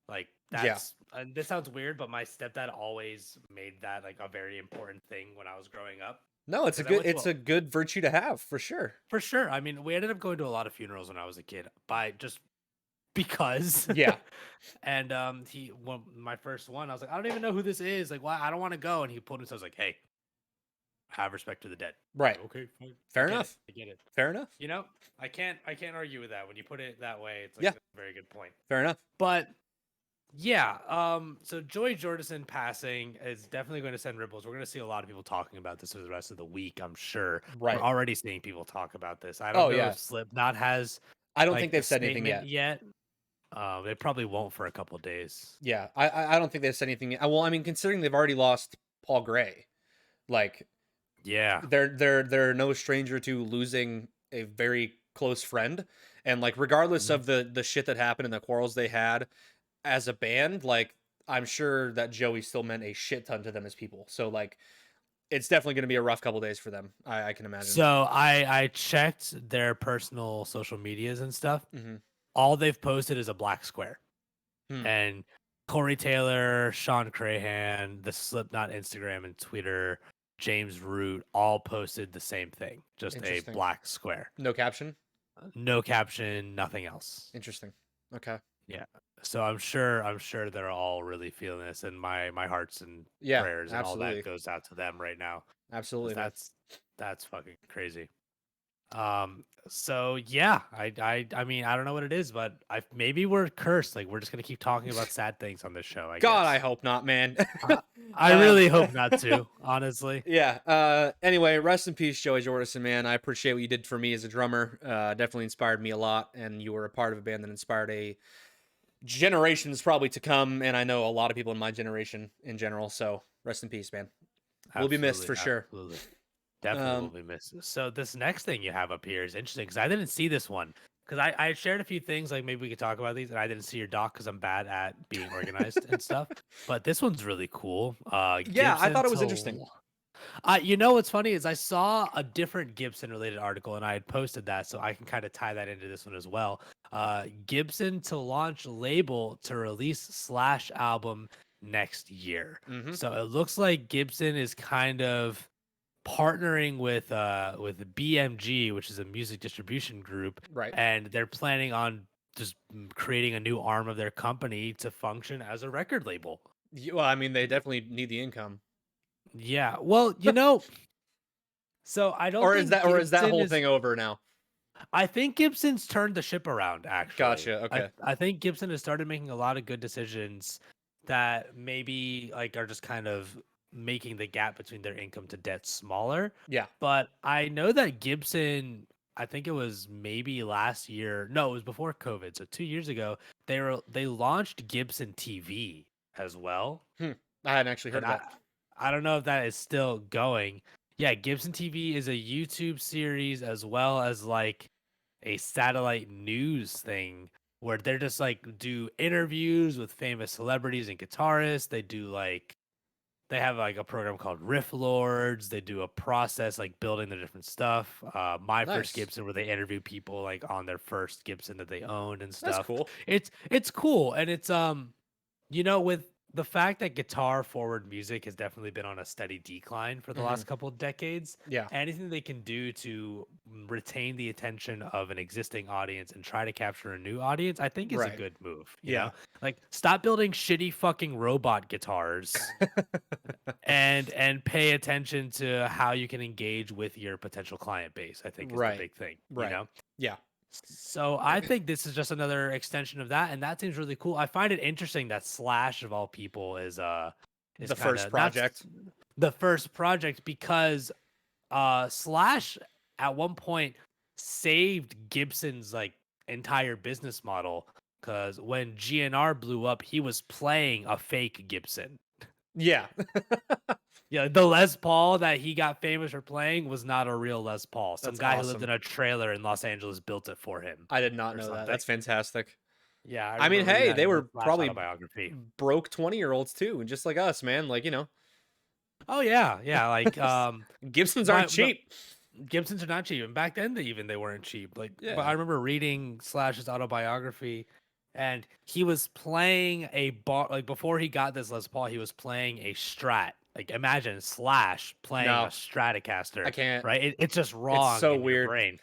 S2: like
S1: Yeah.
S2: that's and this sounds weird, but my stepdad always made that like a very important thing when I was growing up.
S1: No,
S2: Because I went to
S1: it's a good virtue to have for sure.
S2: for sure. I mean, we ended up going to a lot of funerals when I was a kid by just because.
S1: Yeah.
S2: And my first one, I was like, I don't even know who this is. Like, why? I don't want to go. And he pulled himself like, hey, have respect to the dead.
S1: Right.
S2: Okay, fine.
S1: Fair
S2: I get
S1: enough.
S2: it. I get it.
S1: Fair enough.
S2: You know, I can't argue with that. When you put it that way, it's like
S1: Yeah.
S2: that's a very good point.
S1: Fair enough.
S2: But yeah, so Joey Jordison passing is definitely going to send ripples. We're going to see a lot of people talking about this for the rest of the week, I'm sure.
S1: Right.
S2: We're already seeing people talk about this. I don't know if Slipknot has
S1: I don't
S2: like
S1: think
S2: a
S1: they've said anything
S2: statement
S1: yet.
S2: They probably won't for a couple days.
S1: Yeah. I don't think they've said anything yet. Well, I mean, considering they've already lost Paul Gray, like
S2: Yeah.
S1: they're no stranger to losing a very close friend. And like regardless of the shit that happened and the quarrels they had as a band, like I'm sure that Joey still meant a shit ton to them as people. So like it's definitely going to be a rough couple days for them. I can imagine.
S2: So I checked their personal social medias and stuff.
S1: Mm-hmm.
S2: All they've posted is a black square.
S1: Hmm.
S2: And Corey Taylor, Sean Crahan, the Slipknot Instagram and Twitter, James Root all posted the same thing, just a black square.
S1: No caption?
S2: No caption, nothing else.
S1: Interesting. Okay.
S2: Yeah. So I'm sure they're all really feeling this, and my hearts and prayers and all that goes out to them right now.
S1: Absolutely.
S2: That's fucking crazy. So yeah, I mean, I don't know what it is, but maybe we're cursed. Like we're just gonna keep talking about sad things on this show. I
S1: God,
S2: guess.
S1: I hope not, man.
S2: I really hope not to, honestly.
S1: Yeah. Anyway, rest in peace, Joey Jordison, man. I appreciate what you did for me as a drummer. Definitely inspired me a lot, and you were a part of a band that inspired a generations probably to come, and I know a lot of people in my generation in general. So rest in peace, man. We'll be missed for sure.
S2: Absolutely. Definitely will be missed. So this next thing you have up here is interesting because I didn't see this one. Because I shared a few things, like maybe we could talk about these, and I didn't see your doc because I'm bad at being organized and stuff. But this one's really cool.
S1: Yeah, I thought it was interesting.
S2: You know what's funny is I saw a different Gibson related article and I had posted that, so I can kind of tie that into this one as well. Gibson to launch label to release Slash album next year.
S1: Mm-hmm.
S2: So it looks like Gibson is kind of partnering with BMG, which is a music distribution group,
S1: right?
S2: And they're planning on just creating a new arm of their company to function as a record label.
S1: Well, I mean, they definitely need the income.
S2: Yeah. Well, you know, so I don't.
S1: Or is that whole thing over now?
S2: I think Gibson's turned the ship around. Actually,
S1: gotcha. Okay.
S2: I think Gibson has started making a lot of good decisions that maybe like are just kind of making the gap between their income to debt smaller.
S1: Yeah.
S2: But I know that Gibson, I think it was maybe last year. No, it was before COVID. So 2 years ago, they launched Gibson TV as well.
S1: I hadn't actually heard of that.
S2: I don't know if that is still going. Yeah, Gibson TV is a YouTube series as well as like a satellite news thing where they're just like do interviews with famous celebrities and guitarists. They have like a program called Riff Lords. They do a process like building the different stuff. My first Gibson, where they interview people like on their first Gibson that they owned and stuff.
S1: That's cool.
S2: It's cool, and it's you know, with the fact that guitar forward music has definitely been on a steady decline for the last couple of decades.
S1: Yeah,
S2: anything they can do to retain the attention of an existing audience and try to capture a new audience, I think is a good move. You know? Like stop building shitty fucking robot guitars and pay attention to how you can engage with your potential client base. I think is the big thing. You know?
S1: Yeah.
S2: So I think this is just another extension of that, and that seems really cool. I find it interesting that Slash of all people is the
S1: first project.
S2: The first project because Slash at one point saved Gibson's like entire business model because when GNR blew up, he was playing a fake Gibson.
S1: Yeah.
S2: Yeah, the Les Paul that he got famous for playing was not a real Les Paul. Some guy who lived in a trailer in Los Angeles built it for him.
S1: I did not know that. That's fantastic.
S2: Yeah,
S1: I mean, hey, they were probably broke 20-year-olds too, just like us, man. Like, you know.
S2: Oh yeah, like
S1: Gibsons aren't cheap.
S2: Gibsons are not cheap, and back then they weren't cheap. Like, but I remember reading Slash's autobiography. And he was playing a bar, like before he got this Les Paul, he was playing a Strat like imagine Slash playing a
S1: No,
S2: Stratocaster,
S1: I can't.
S2: right? It's just
S1: It's
S2: wrong
S1: so
S2: in your
S1: weird.
S2: brain.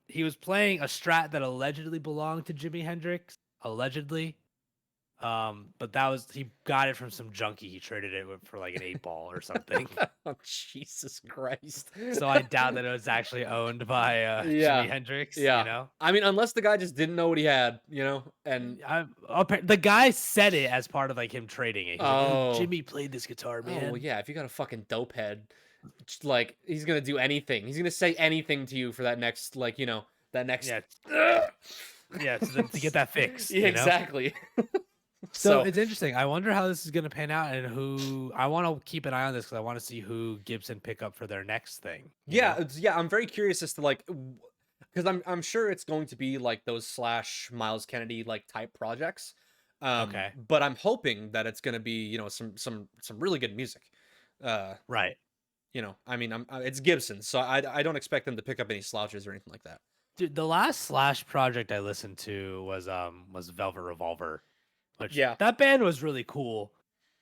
S2: He was playing a Strat that allegedly belonged to Jimi Hendrix, allegedly. But that was he got it from some junkie. He traded it for like an 8-ball or something.
S1: Oh, Jesus Christ.
S2: So I doubt that it was actually owned by Jimi
S1: Yeah.
S2: Hendrix. You
S1: Yeah.
S2: know,
S1: I mean, unless the guy just didn't know what he had, and
S2: the guy said it as part of like him trading it. He's like, "Oh,
S1: oh,
S2: Jimmy played this guitar,
S1: oh well,
S2: man."
S1: yeah. If you got a fucking dope head, like he's gonna do anything. He's gonna say anything to you for that next, that next.
S2: Yeah, yeah, to get that fixed.
S1: Yeah,
S2: You know?
S1: exactly.
S2: So
S1: So
S2: it's interesting. I wonder how this is going to pan out, and who I want to keep an eye on this because I want to see who Gibson pick up for their next thing. you
S1: yeah,
S2: know?
S1: yeah. I'm very curious as to because I'm sure it's going to be like those Slash Miles Kennedy like type projects.
S2: Okay.
S1: But I'm hoping that it's gonna be some really good music.
S2: Right.
S1: I mean, it's Gibson, so I don't expect them to pick up any slouches or anything like that.
S2: Dude, the last Slash project I listened to was Velvet Revolver, which
S1: Yeah.
S2: that band was really cool,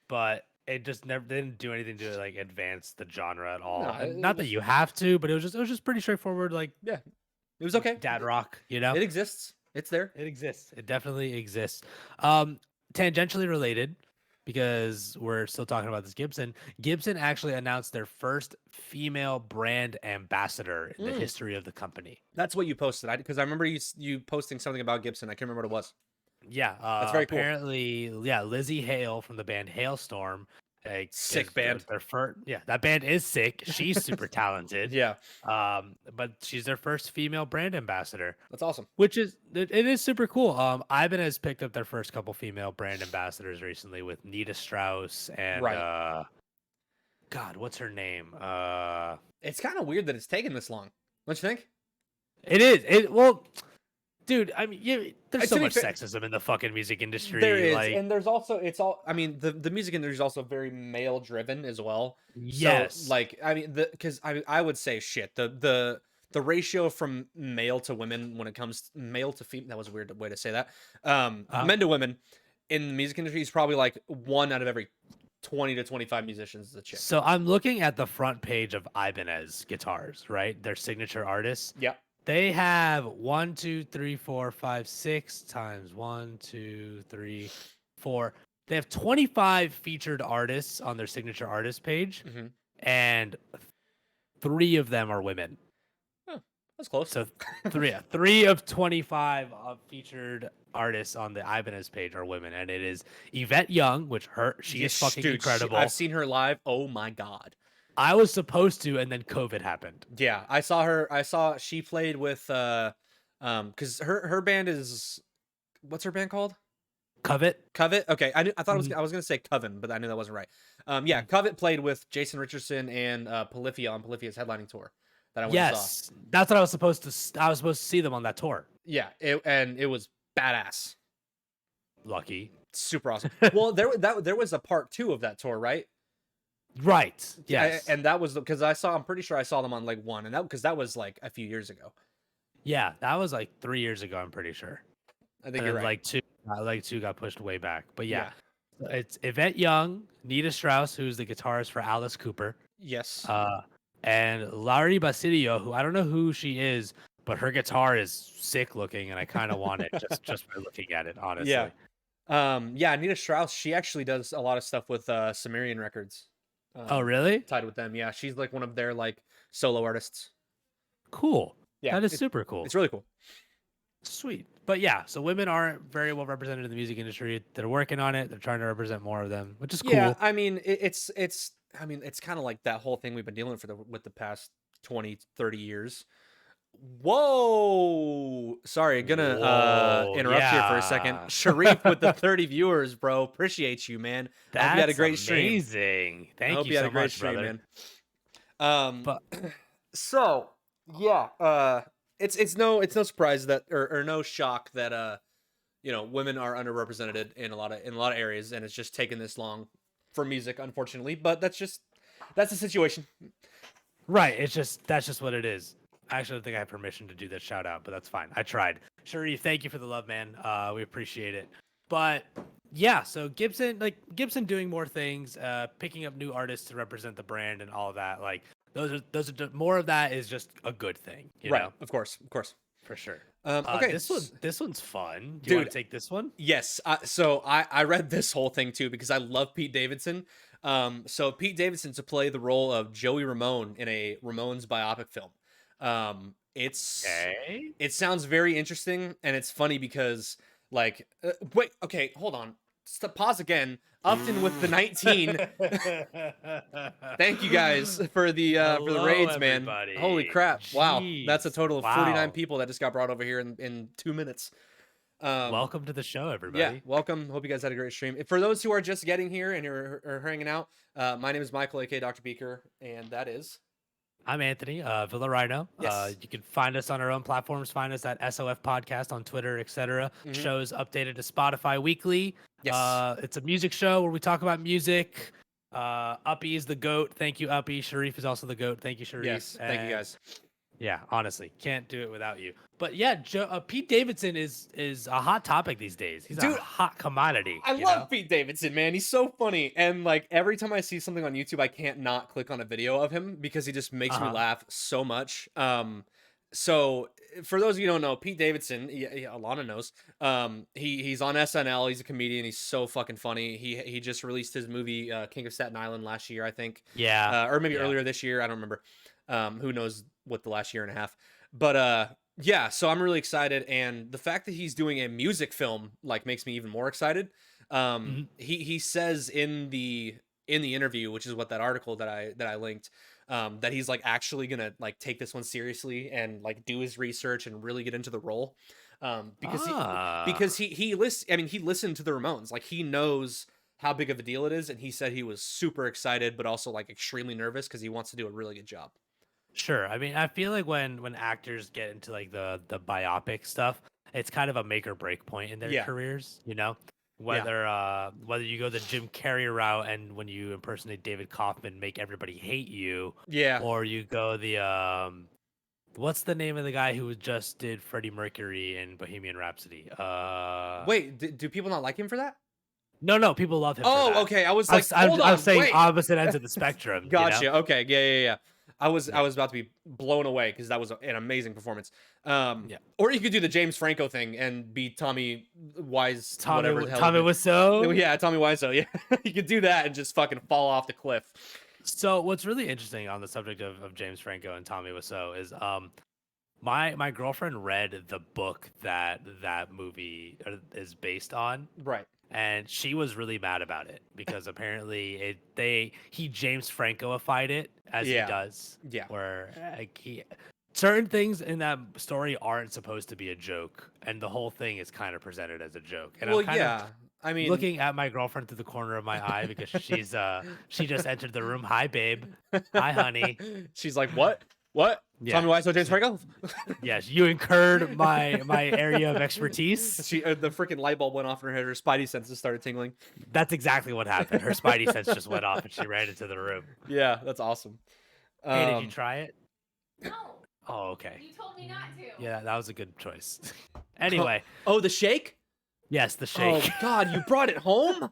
S2: but it just never didn't do anything to like advance the genre at all.
S1: No,
S2: And not that you have to, but it was just pretty straightforward, like
S1: Yeah, it was okay.
S2: dad rock, you know?
S1: It exists. It's there.
S2: It exists. It definitely exists. Tangentially related, because we're still talking about this Gibson. Gibson actually announced their first female brand ambassador in the
S1: Mm.
S2: history of the company.
S1: That's what you posted. Because I remember you posting something about Gibson. I can't remember what it was.
S2: Yeah,
S1: That's very cool.
S2: apparently, yeah, Lizzie Hale from the band Hailstorm.
S1: Sick
S2: is
S1: band.
S2: Their first, yeah, that band is sick. She's super talented.
S1: Yeah,
S2: But she's their first female brand ambassador,
S1: that's awesome.
S2: which is it is super cool. Ivan has picked up their first couple female brand ambassadors recently with Nita Strauss and
S1: Right.
S2: God, what's her name?
S1: It's kind of weird that it's taken this long. Don't you think?
S2: It is. Well, dude, I mean, there's
S1: To
S2: so
S1: be
S2: much
S1: fair-
S2: sexism in the fucking music industry.
S1: There is,
S2: like,
S1: and there's also I mean, the music industry is also very male driven as well.
S2: yes,
S1: So, I mean, because I would say shit the ratio from male to women when it comes male to female, that was a weird way to say that. Men to women in the music industry is probably like 1 out of every 20 to 25 musicians is a chick.
S2: So I'm looking at the front page of Ibanez guitars, right? Their signature artists.
S1: Yeah.
S2: They have 1, 2, 3, 4, 5, 6 times 1, 2, 3, 4. They have 25 featured artists on their signature artist page,
S1: Mhm.
S2: and 3 of them are women.
S1: That's close.
S2: So three of 25 featured artists on the Ibanez page are women, and it is Yvette Young, which she is fucking incredible.
S1: I've seen her live. Oh my god.
S2: I was supposed to, and then COVID happened.
S1: Yeah, I saw her. I saw she played with because her band is, what's her band called?
S2: Covet.
S1: Okay, I thought I was gonna say Coven, but I knew that wasn't right. Yeah, Covet played with Jason Richardson and Polyphia on Polyphia's headlining tour that I went and saw.
S2: Yes, that's what I was supposed to. I was supposed to see them on that tour.
S1: Yeah, and it was badass,
S2: Lucky.
S1: super awesome. Well, there was a part 2 of that tour, right?
S2: Right. Yes.
S1: And that was because I'm pretty sure I saw them on like 1, and that was like a few years ago.
S2: Yeah, that was like 3 years ago. I'm pretty sure.
S1: I think
S2: And
S1: you're
S2: then,
S1: right.
S2: like two got pushed way back. But yeah, it's Yvette Young, Nita Strauss, who's the guitarist for Alice Cooper.
S1: Yes.
S2: And Larry Basilio, who I don't know who she is, but her guitar is sick looking, and I kind of want it just by looking at it, honestly.
S1: Yeah. Yeah, Anita Strauss, she actually does a lot of stuff with Sumerian Records.
S2: Oh, really?
S1: Tied with them. Yeah, she's like one of their like solo artists.
S2: Cool.
S1: Yeah,
S2: that is super cool.
S1: It's really cool.
S2: Sweet. But yeah, so women aren't very well represented in the music industry. They're working on it. They're trying to represent more of them, which is cool.
S1: Yeah, I mean, it's kind of like that whole thing we've been dealing with the past 20, 30 years. Whoa! Sorry, gonna interrupt here for a second. Sharif with the 30 viewers, bro. Appreciate you, man. I hope you had a great stream.
S2: Amazing. Thank
S1: I hope
S2: you
S1: you had
S2: so
S1: a great
S2: much,
S1: stream,
S2: brother.
S1: man.
S2: But
S1: So yeah, it's no surprise that or no shock that women are underrepresented in a lot of areas, and it's just taken this long for music, unfortunately. But that's the situation.
S2: right, that's just what it is. I actually don't think I have permission to do this shout out, but that's fine. I tried. Sharif, thank you for the love, man. We appreciate it. But yeah, so Gibson doing more things, picking up new artists to represent the brand and all of that. Like those are more of that is just a good thing, you
S1: Right.
S2: know,
S1: Of course. Of course.
S2: for sure.
S1: Okay.
S2: This one's fun. Do you want
S1: Dude,
S2: to take this one?
S1: yes. So I read this whole thing too because I love Pete Davidson. So Pete Davidson to play the role of Joey Ramone in a Ramones biopic film.
S2: Okay.
S1: It sounds very interesting, and it's funny because wait, okay, hold on. Pause again. Upton with the 19. Thank you guys for the
S2: Hello,
S1: raids, man. Holy
S2: everybody.
S1: crap! Wow, that's a
S2: Jeez.
S1: total of 49
S2: Wow.
S1: people that just got brought over here in 2 minutes.
S2: Welcome to the show,
S1: Yeah,
S2: everybody.
S1: welcome. Hope you guys had a great stream. For those who are just getting here and are hanging out, my name is Michael, aka Dr. Beaker, and that is
S2: I'm Anthony, VILARHINO.
S1: yes.
S2: You can find us on our own platforms. Find us at SOF Podcast on Twitter, etc.
S1: Hmm.
S2: Shows updated to Spotify weekly.
S1: Yes.
S2: It's a music show where we talk about music. Uppy is the GOAT. Thank you, Uppy. Sharif is also the GOAT. Thank you, Sharif.
S1: Yes. Thank you
S2: And
S1: guys.
S2: yeah, honestly, can't do it without you. But yeah, Pete Davidson is a hot topic these days. He's
S1: Dude,
S2: a hot commodity.
S1: I
S2: you
S1: love
S2: know?
S1: Pete Davidson, man. He's so funny. And like every time I see something on YouTube, I can't not click on a video of him because he just makes me laugh so much. So for those of you who don't know, Pete Davidson, Alana knows. He's on SNL. He's a comedian. He's so fucking funny. He just released his movie King of Staten Island last year, I think.
S2: Yeah.
S1: Or maybe
S2: Yeah.
S1: earlier this year. I don't remember. Who knows what the last year and a half. But yeah, so I'm really excited, and the fact that he's doing a music film like makes me even more excited. He says in the interview, which is what that article that I linked, that he's like actually gonna like take this one seriously and like do his research and really get into the role. Because he listened to the Ramones, like he knows how big of a deal it is, and he said he was super excited but also like extremely nervous because he wants to do a really good job.
S2: Sure. I mean, I feel like when actors get into like the biopic stuff, it's kind of a make or break point in their
S1: Yeah.
S2: careers, you know?
S1: Yeah.
S2: Whether you go the Jim Carrey route and when you impersonate David Kaufman make everybody hate you,
S1: Yeah.
S2: or you go the what's the name of the guy who just did Freddie Mercury in Bohemian Rhapsody?
S1: Wait, do people not like him for that?
S2: No, people love him for
S1: Oh,
S2: that.
S1: okay. I was like,
S2: I'm,
S1: hold
S2: I'm
S1: on,
S2: saying
S1: wait.
S2: opposite ends of the spectrum. You know?
S1: Gotcha. Okay. Yeah. I was
S2: Yeah.
S1: about to be blown away because that was an amazing performance.
S2: Yeah.
S1: Or you could do the James Franco thing and be Tommy Wise, whatever the hell.
S2: Tommy Wiseau.
S1: Yeah, Tommy Wiseau. Yeah, you could do that and just fucking fall off the cliff.
S2: So what's really interesting on the subject of James Franco and Tommy Wiseau is my girlfriend read the book that movie is based on.
S1: Right.
S2: And she was really mad about it because apparently he James Francoified it as
S1: Yeah.
S2: he does.
S1: Yeah.
S2: Where certain things in that story aren't supposed to be a joke, and the whole thing is kind of presented as a joke. And
S1: Well,
S2: I'm kind of
S1: I mean,
S2: looking at my girlfriend through the corner of my eye because she just entered the room. Hi, babe. Hi, honey.
S1: she's like, what?
S2: Yeah.
S1: Tommy Wiseau, James Franco?
S2: Yes, you incurred my area of expertise.
S1: She the freaking light bulb went off in her head. Her spidey senses started tingling.
S2: That's exactly what happened. Her spidey sense just went off and she ran into the room.
S1: Yeah, that's awesome.
S2: Hey, did you try it?
S3: No.
S2: Oh, okay.
S3: You told me not to.
S2: Yeah, that was a good choice. Anyway,
S1: Oh, the shake?
S2: yes, the shake.
S1: Oh God, you brought it home?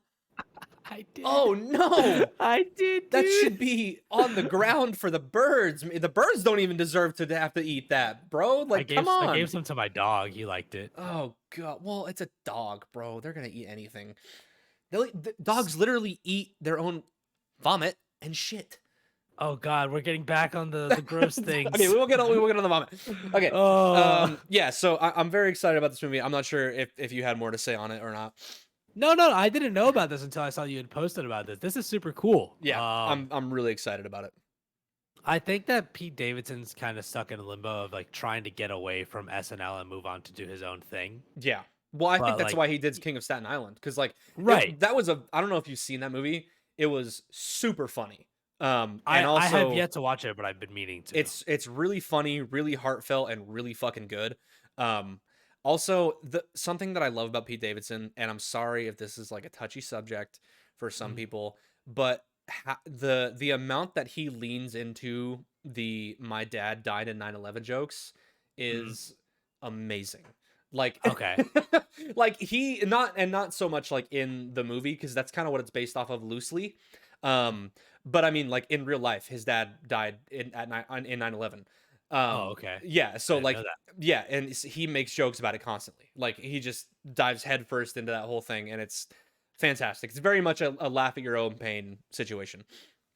S2: I did.
S1: Oh no!
S2: I did.
S1: That
S2: dude.
S1: should be on the ground for the birds. The birds don't even deserve to have to eat that, bro. Like, come on.
S2: I gave some to my dog. He liked it.
S1: Oh God. Well, it's a dog, bro. They're gonna eat anything. Dogs literally eat their own vomit and shit.
S2: Oh God, we're getting back on the gross things.
S1: Okay, we will get on the vomit. Okay.
S2: Oh.
S1: Yeah. So I'm very excited about this movie. I'm not sure if you had more to say on it or not.
S2: No, I didn't know about this until I saw you had posted about this. This is super cool.
S1: Yeah, I'm really excited about it.
S2: I think that Pete Davidson's kind of stuck in a limbo of like trying to get away from SNL and move on to do his own thing.
S1: Yeah. Well, I think
S2: But,
S1: that's
S2: like,
S1: why he did King of Staten Island, because like
S2: Right.
S1: that was I don't know if you've seen that movie. It was super funny. And
S2: I
S1: also
S2: have yet to watch it, but I've been meaning to.
S1: it's really funny, really heartfelt, and really fucking good. Also, something that I love about Pete Davidson, and I'm sorry if this is like a touchy subject for some people, but the amount that he leans into the "my dad died in 9/11" jokes is amazing. Like,
S2: Okay.
S1: like he not so much like in the movie because that's kind of what it's based off of loosely. But I mean, like in real life, his dad died in 9/11.
S2: Oh, okay.
S1: Yeah,
S2: I
S1: so
S2: didn't know
S1: like
S2: that.
S1: yeah, and he makes jokes about it constantly. Like he just dives headfirst into that whole thing, and it's fantastic. It's very much a laugh at your own pain situation.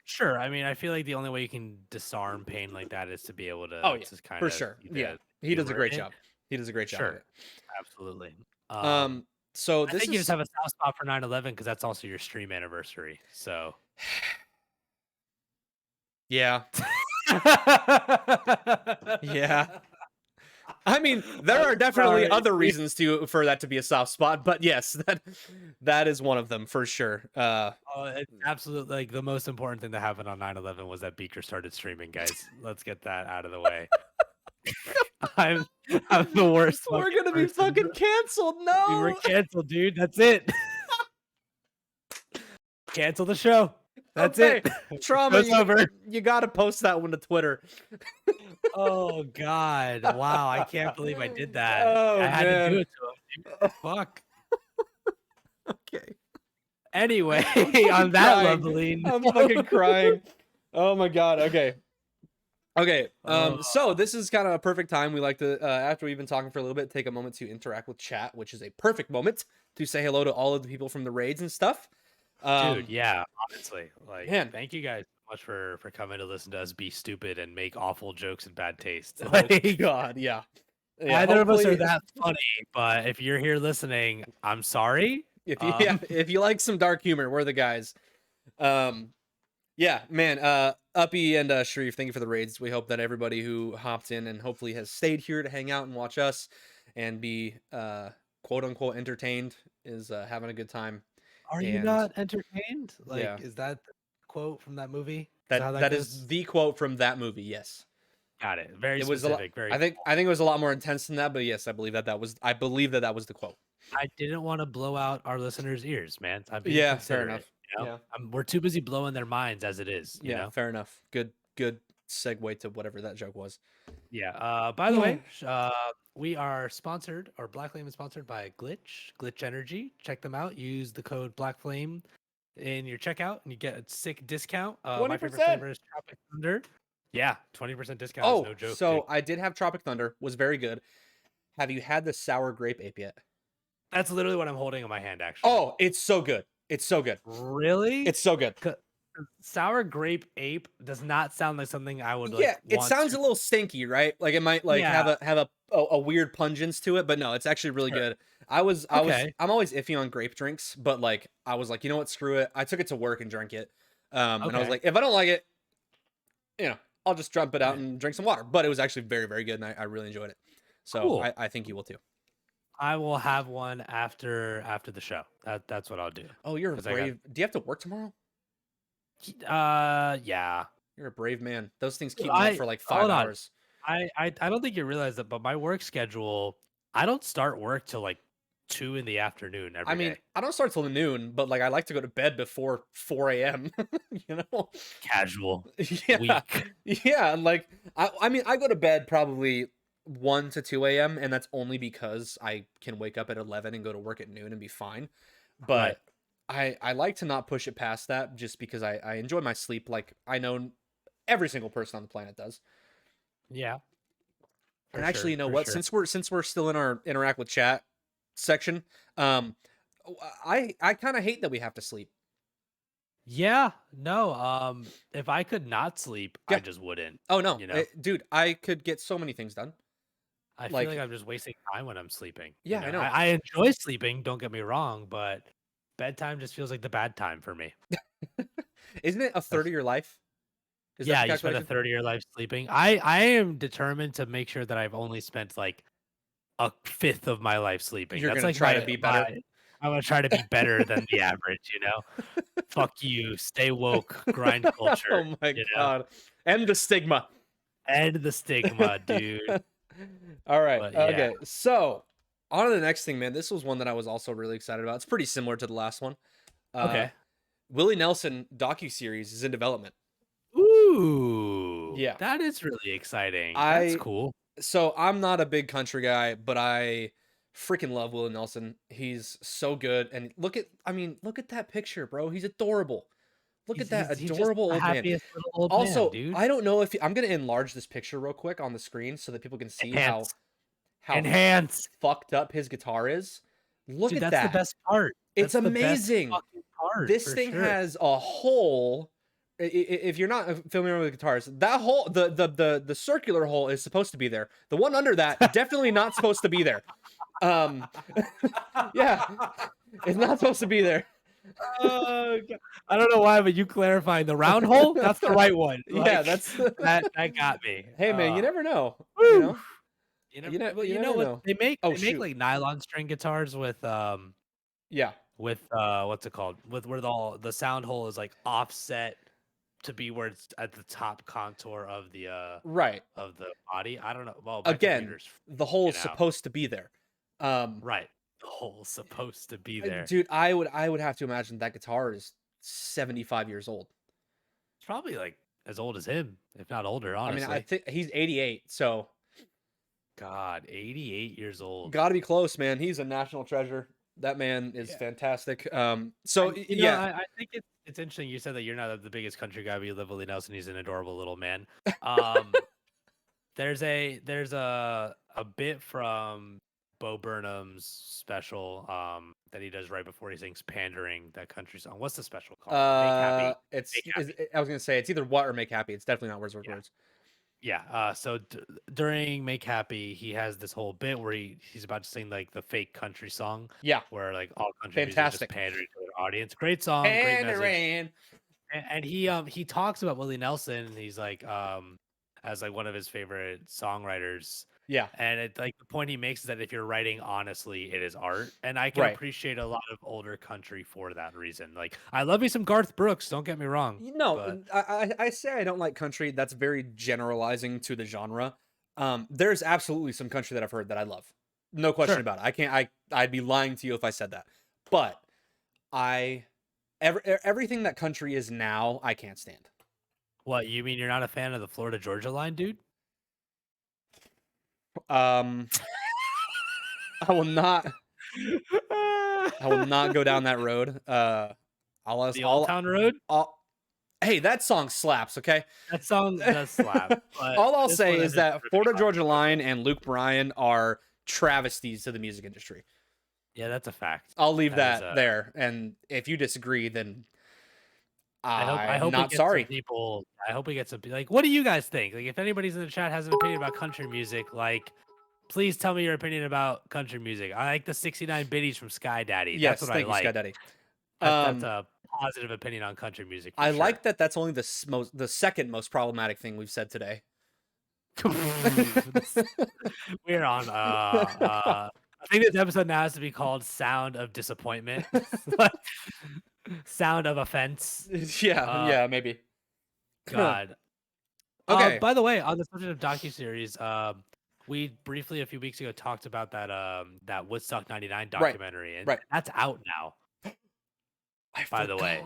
S2: Sure. I mean, I feel like the only way you can disarm pain like that is to be able
S1: Oh
S2: to
S1: yeah,
S2: just kind
S1: for
S2: of
S1: sure. Yeah,
S2: either
S1: he does a
S2: humor
S1: great
S2: it.
S1: job. He does a great job of
S2: Sure.
S1: it.
S2: Absolutely.
S1: So
S2: I
S1: this
S2: think you just
S1: is
S2: have a soft spot for 9/11 because that's also your stream anniversary. So.
S1: yeah, yeah. I mean, there
S2: I'm
S1: are definitely
S2: sorry.
S1: other reasons for that to be a soft spot, but yes, that is one of them for sure.
S2: Oh, it's absolutely like the most important thing that happened on 9/11 was that Beaker started streaming, guys. Let's get that out of the way. I'm I'm the worst
S1: We're
S2: fucking
S1: gonna be
S2: person.
S1: fucking canceled.
S2: We were
S1: No.
S2: canceled, dude. That's it. Cancel the show. That's
S1: Okay,
S2: it.
S1: trauma.
S2: Show's over.
S1: You got to post that one to Twitter.
S2: Oh God! Wow, I can't believe I did that. I
S1: Oh
S2: had to do
S1: man.
S2: it to him. Dude. Fuck.
S1: Okay.
S2: Anyway,
S1: I'm fucking
S2: on that
S1: crying.
S2: lovely
S1: I'm fucking
S2: note.
S1: crying. Oh my god. Okay. Okay.
S2: Oh,
S1: So this is kind of a perfect time. We like to, after we've been talking for a little bit, take a moment to interact with chat, which is a perfect moment to say hello to all of the people from the raids and stuff.
S2: dude, yeah. Honestly, like,
S1: Man.
S2: thank you guys so much for coming to listen to us be stupid and make awful jokes and bad taste.
S1: Oh
S2: Like,
S1: god. Yeah. Yeah.
S2: neither of us are
S1: Hopefully,
S2: that funny, but if you're here listening, I'm sorry.
S1: if you like some dark humor, we're the guys. Um, Yeah, man. Uppy and Sharif, thank you for the raids. We hope that everybody who hopped in and hopefully has stayed here to hang out and watch us and be quote unquote entertained is having a good time.
S2: Are you
S1: And
S2: not entertained?
S1: yeah,
S2: Like, is that the quote from that movie? Is that how that
S1: that
S2: goes?
S1: is the quote from that movie. Yes,
S2: Got it. Very
S1: it was a lot.
S2: specific. Very.
S1: I think it was a lot more intense than that, but yes, I believe that was the quote.
S2: I didn't want to blow out our listeners' ears, man. I'm being
S1: Yeah, fair
S2: considerate.
S1: enough.
S2: You know,
S1: Yeah,
S2: we're too busy blowing their minds as it is. You
S1: yeah,
S2: know.
S1: fair enough. Good segue to whatever that joke was.
S2: Yeah. By the way, we are sponsored, or Black Flame is sponsored by Glitch Energy. Check them out. Use the code Black Flame in your checkout, and you get a sick discount. My favorite
S1: 20%.
S2: flavor is Tropic Thunder. Yeah, 20% discount is
S1: Oh,
S2: no joke.
S1: so
S2: Dude.
S1: I did have Tropic Thunder, was very good. Have you had the sour grape ape yet?
S2: That's literally what I'm holding in my hand, actually.
S1: Oh, it's so good. It's so good.
S2: Really?
S1: It's so good.
S2: Sour grape ape does not sound like something I would like.
S1: Yeah, it
S2: want
S1: sounds
S2: to...
S1: a little stinky, right? Like it might like
S2: Yeah.
S1: have a weird pungence to it, but no, it's actually really
S2: Sure.
S1: good.
S2: Okay.
S1: I'm always iffy on grape drinks, but like I was like, you know what, screw it. I took it to work and drank it. And I was
S2: Okay.
S1: like, if I don't like it, I'll just dump it out
S2: Right.
S1: and drink some water. But it was actually very, very good, and I really enjoyed it. So
S2: Cool.
S1: I think you will too.
S2: I will have one after the show. That's what I'll do.
S1: Oh, you're a
S2: 'Cause I
S1: brave. Do you have to work tomorrow?
S2: Yeah.
S1: You're a brave man. Those things keep me
S2: I
S1: up for like
S2: hold
S1: 5
S2: on.
S1: hours.
S2: I don't think you realize that, but my work schedule, I don't start work till like 2 in the afternoon
S1: I
S2: every
S1: mean,
S2: day.
S1: I don't start till noon, but like I like to go to bed before 4 a.m. You know?
S2: Casual.
S1: Yeah.
S2: Weak.
S1: Yeah. And like I mean, I go to bed probably 1 to 2 a.m. and that's only because I can wake up at 11 and go to work at noon and be fine.
S2: Right.
S1: But I like to not push it past that just because I enjoy my sleep like I know every single person on the planet does.
S2: Yeah.
S1: And actually, you know
S2: for
S1: what?
S2: sure.
S1: Since we're still in our interact with chat section, I kind of hate that we have to sleep.
S2: Yeah, no. If I could not sleep, I
S1: Yeah.
S2: just wouldn't.
S1: Oh no,
S2: You know,
S1: dude, I could get so many things done.
S2: I feel
S1: Like,
S2: like I'm just wasting time when I'm sleeping.
S1: yeah,
S2: You
S1: I
S2: know,
S1: know.
S2: I enjoy sleeping. Don't get me wrong, but bedtime just feels like the bad time for me.
S1: Isn't it a third of your life? Is that
S2: Yeah,
S1: the
S2: you spend a
S1: calculation?
S2: third of your life sleeping. I am determined to make sure that I've only spent like a fifth of my life sleeping.
S1: You're
S2: That's
S1: gonna
S2: like
S1: try to be better.
S2: I'm gonna try to be better than the average. You know, fuck you, stay woke, grind culture.
S1: Oh my
S2: You know,
S1: god, and the stigma.
S2: end the stigma, dude.
S1: All right.
S2: But yeah,
S1: Okay. So on to the next thing, man. This was one that I was also really excited about. It's pretty similar to the last one.
S2: okay.
S1: Willie Nelson docuseries is in development.
S2: Ooh,
S1: Yeah.
S2: that is really exciting. That's cool.
S1: So I'm not a big country guy, but I Freaking love Willie Nelson. He's so good. And look at that picture, bro. He's adorable. Look at that
S2: He's just
S1: adorable
S2: the
S1: old man.
S2: happiest little old man,
S1: Also,
S2: dude.
S1: I don't know if I'm gonna enlarge this picture real quick on the screen so that people can see how
S2: Enhance.
S1: fucked up his guitar is. Look
S2: Dude,
S1: at
S2: that's
S1: that.
S2: the best part.
S1: It's
S2: That's the best
S1: amazing.
S2: fucking part,
S1: This
S2: for
S1: thing
S2: sure.
S1: has a hole. If you're not familiar with guitars, that hole, the circular hole is supposed to be there. The one under that, definitely not supposed to be there. Yeah, it's not supposed to be there.
S2: Oh, God. I don't know why, but you clarifying the round hole, that's the right one.
S1: Yeah,
S2: Like,
S1: that's
S2: that got me.
S1: Hey man, you never know.
S2: Woo!
S1: You
S2: You
S1: know,
S2: know,
S1: you
S2: you know
S1: never
S2: what
S1: know.
S2: they make?
S1: Oh,
S2: They make
S1: shoot.
S2: like nylon string guitars with
S1: Yeah,
S2: what's it called? With where the sound hole is like offset to be where it's at the top contour of the
S1: right.
S2: body. I don't know. Well, my
S1: Again,
S2: computer's
S1: the hole is
S2: freaking out.
S1: supposed to be there.
S2: Right. The hole's supposed to be there.
S1: Dude, I would have to imagine that guitar is 75 years old.
S2: It's probably like as old as him, if not older,
S1: I
S2: honestly.
S1: mean, I think he's 88, so
S2: God, 88 years old.
S1: got to be close, man. He's a national treasure. That man is fantastic. So
S2: And,
S1: yeah,
S2: I think it's interesting. You said that you're not the biggest country guy, but you love Willie Nelson. He's an adorable little man. There's a bit from Bo Burnham's special that he does right before he sings "Pandering," that country song. What's the special called? Make Happy.
S1: I was gonna say it's either What or Make Happy. It's definitely not Words with Words.
S2: Yeah. So during Make Happy, he has this whole bit where he's about to sing like the fake country song.
S1: Yeah,
S2: Where like all country music is
S1: fantastic.
S2: just pandering to their audience. Great song, great message.
S1: Pandering.
S2: And he talks about Willie Nelson. And he's like as like one of his favorite songwriters.
S1: Yeah,
S2: And it like the point he makes is that if you're writing honestly, it is art. And I can
S1: Right.
S2: appreciate a lot of older country for that reason. Like I love me some Garth Brooks, don't get me wrong.
S1: No,
S2: but
S1: I say I don't like country. That's very generalizing to the genre. There's absolutely some country that I've heard that I love. No question
S2: Sure.
S1: about it. I'd be lying to you if I said that. But everything that country is now, I can't stand.
S2: What, you mean you're not a fan of the Florida Georgia line, dude?
S1: I will not go down that road.
S2: The Old Town Road?
S1: Hey, that song slaps, okay?
S2: That song does slap. But
S1: All I'll
S2: this
S1: say
S2: one
S1: is that
S2: really
S1: Florida
S2: fun.
S1: Georgia Line and Luke Bryan are travesties to the music industry.
S2: Yeah, that's a fact.
S1: I'll leave
S2: That
S1: that
S2: is
S1: there. And if you disagree, then
S2: I hope
S1: I'm not
S2: we get
S1: sorry.
S2: some people. I hope we get some like. What do you guys think? Like, if anybody's in the chat has an opinion about country music, like, please tell me your opinion about country music. I like the 69 biddies from Sky Daddy.
S1: Yes,
S2: That's what
S1: thank
S2: I
S1: you,
S2: like.
S1: Sky Daddy.
S2: That's a positive opinion on country music.
S1: I like that. That's only the second most problematic thing we've said today.
S2: We're on. I think this episode now has to be called "Sound of Disappointment," "Sound of Offense."
S1: Yeah, maybe.
S2: God.
S1: Okay.
S2: By the way, on the subject of docuseries, we briefly a few weeks ago talked about that Woodstock '99 documentary, and that's out now. By the way,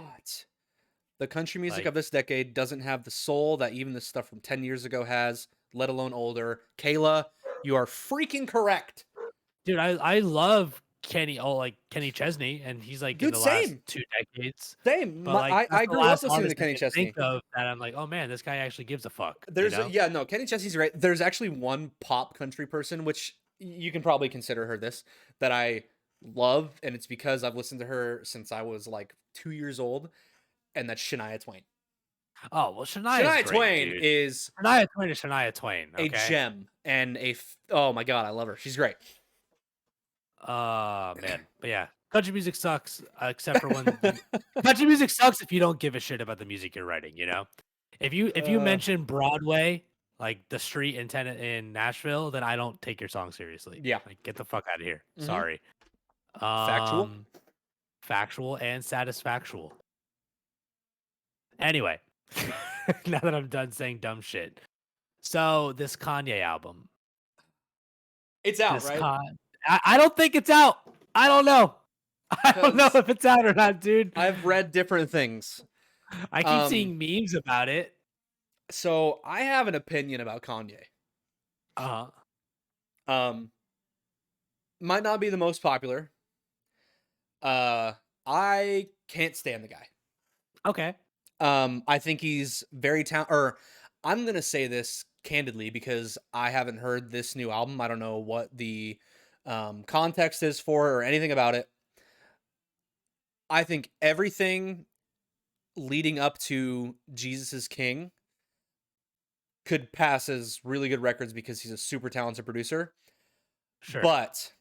S1: the country music
S2: Like-
S1: of this decade doesn't have the soul that even the stuff from 10 years ago has, let alone older. Kayla, you are freaking correct.
S2: dude, I love Kenny. Oh, like Kenny Chesney, and he's like in
S1: Dude,
S2: the
S1: same.
S2: last 2 decades.
S1: Same.
S2: But like,
S1: I
S2: that's the
S1: grew up
S2: last
S1: listening to
S2: artist I
S1: Kenny
S2: can
S1: Chesney.
S2: think of that I'm like, oh man, this guy actually gives a fuck.
S1: There's
S2: you know?
S1: no, Kenny Chesney's right. There's actually one pop country person, which you can probably consider her this, that I love, and it's because I've listened to her since I was like 2 years old, and that's Shania Twain.
S2: Oh well, Shania
S1: Twain
S2: dude.
S1: is
S2: Shania Twain is Shania Twain. Okay?
S1: a gem and oh my god, I love her. She's great.
S2: Man, but yeah, country music sucks. Except for when country music sucks if you don't give a shit about the music you're writing. You know, if you mention Broadway, like the street in Nashville, then I don't take your song seriously.
S1: Yeah,
S2: like get the fuck out of here.
S1: Mhm.
S2: Sorry. Factual and satisfactual. Anyway, now that I'm done saying dumb shit, so this Kanye album,
S1: it's out,
S2: this
S1: right?
S2: I don't think it's out. I don't know. I don't know if it's out or not, dude.
S1: I've read different things.
S2: I keep seeing memes about it.
S1: So I have an opinion about Kanye. Might not be the most popular. I can't stand the guy.
S2: Okay.
S1: I think he's very talented. Or I'm gonna say this candidly because I haven't heard this new album. I don't know what the context is for or anything about it. I think everything leading up to Jesus is King could pass as really good records because he's a super talented producer.
S2: Sure.
S1: But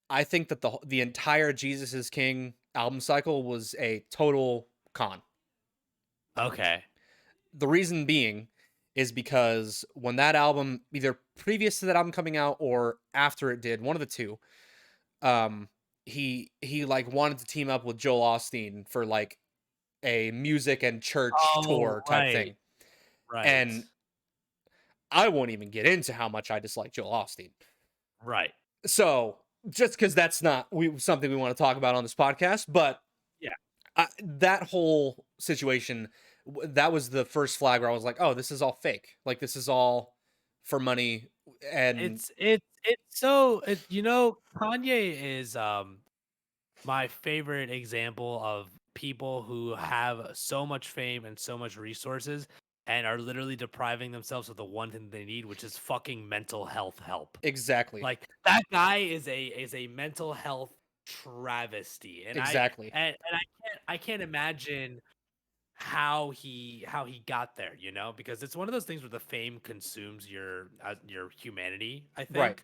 S1: I think that the entire Jesus is King album cycle was a total con.
S2: Okay.
S1: The reason being is because when that album, either previous to that album coming out or after it did, one of the two, um, he like wanted to team up with Joel Osteen for like a music and church
S2: Oh,
S1: tour type
S2: right.
S1: thing.
S2: Right.
S1: And I won't even get into how much I dislike Joel Osteen.
S2: Right.
S1: So just because that's not something we want to talk about on this podcast, but
S2: Yeah.
S1: that whole situation, that was the first flag where I was like, oh, this is all fake. Like this is all for money. And
S2: It's so you know, Kanye is my favorite example of people who have so much fame and so much resources and are literally depriving themselves of the one thing they need, which is fucking mental health help.
S1: exactly,
S2: Like that guy is a mental health travesty, and
S1: exactly,
S2: I can't imagine how he got there, you know, because it's one of those things where the fame consumes your humanity. I
S1: right,
S2: think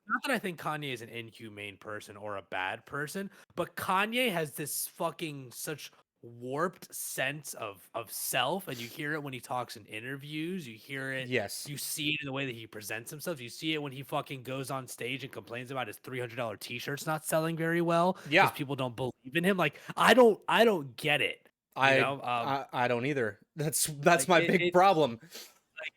S2: not that I think Kanye is an inhumane person or a bad person, but Kanye has this fucking such warped sense of self, and you hear it when he talks in interviews, you hear it,
S1: yes,
S2: you see it in the way that he presents himself, you see it when he fucking goes on stage and complains about his $300 t-shirts not selling very well because
S1: yeah.
S2: people don't believe in him. Like I don't get it, you
S1: I
S2: know.
S1: I don't either. That's
S2: Like
S1: my big
S2: it
S1: problem.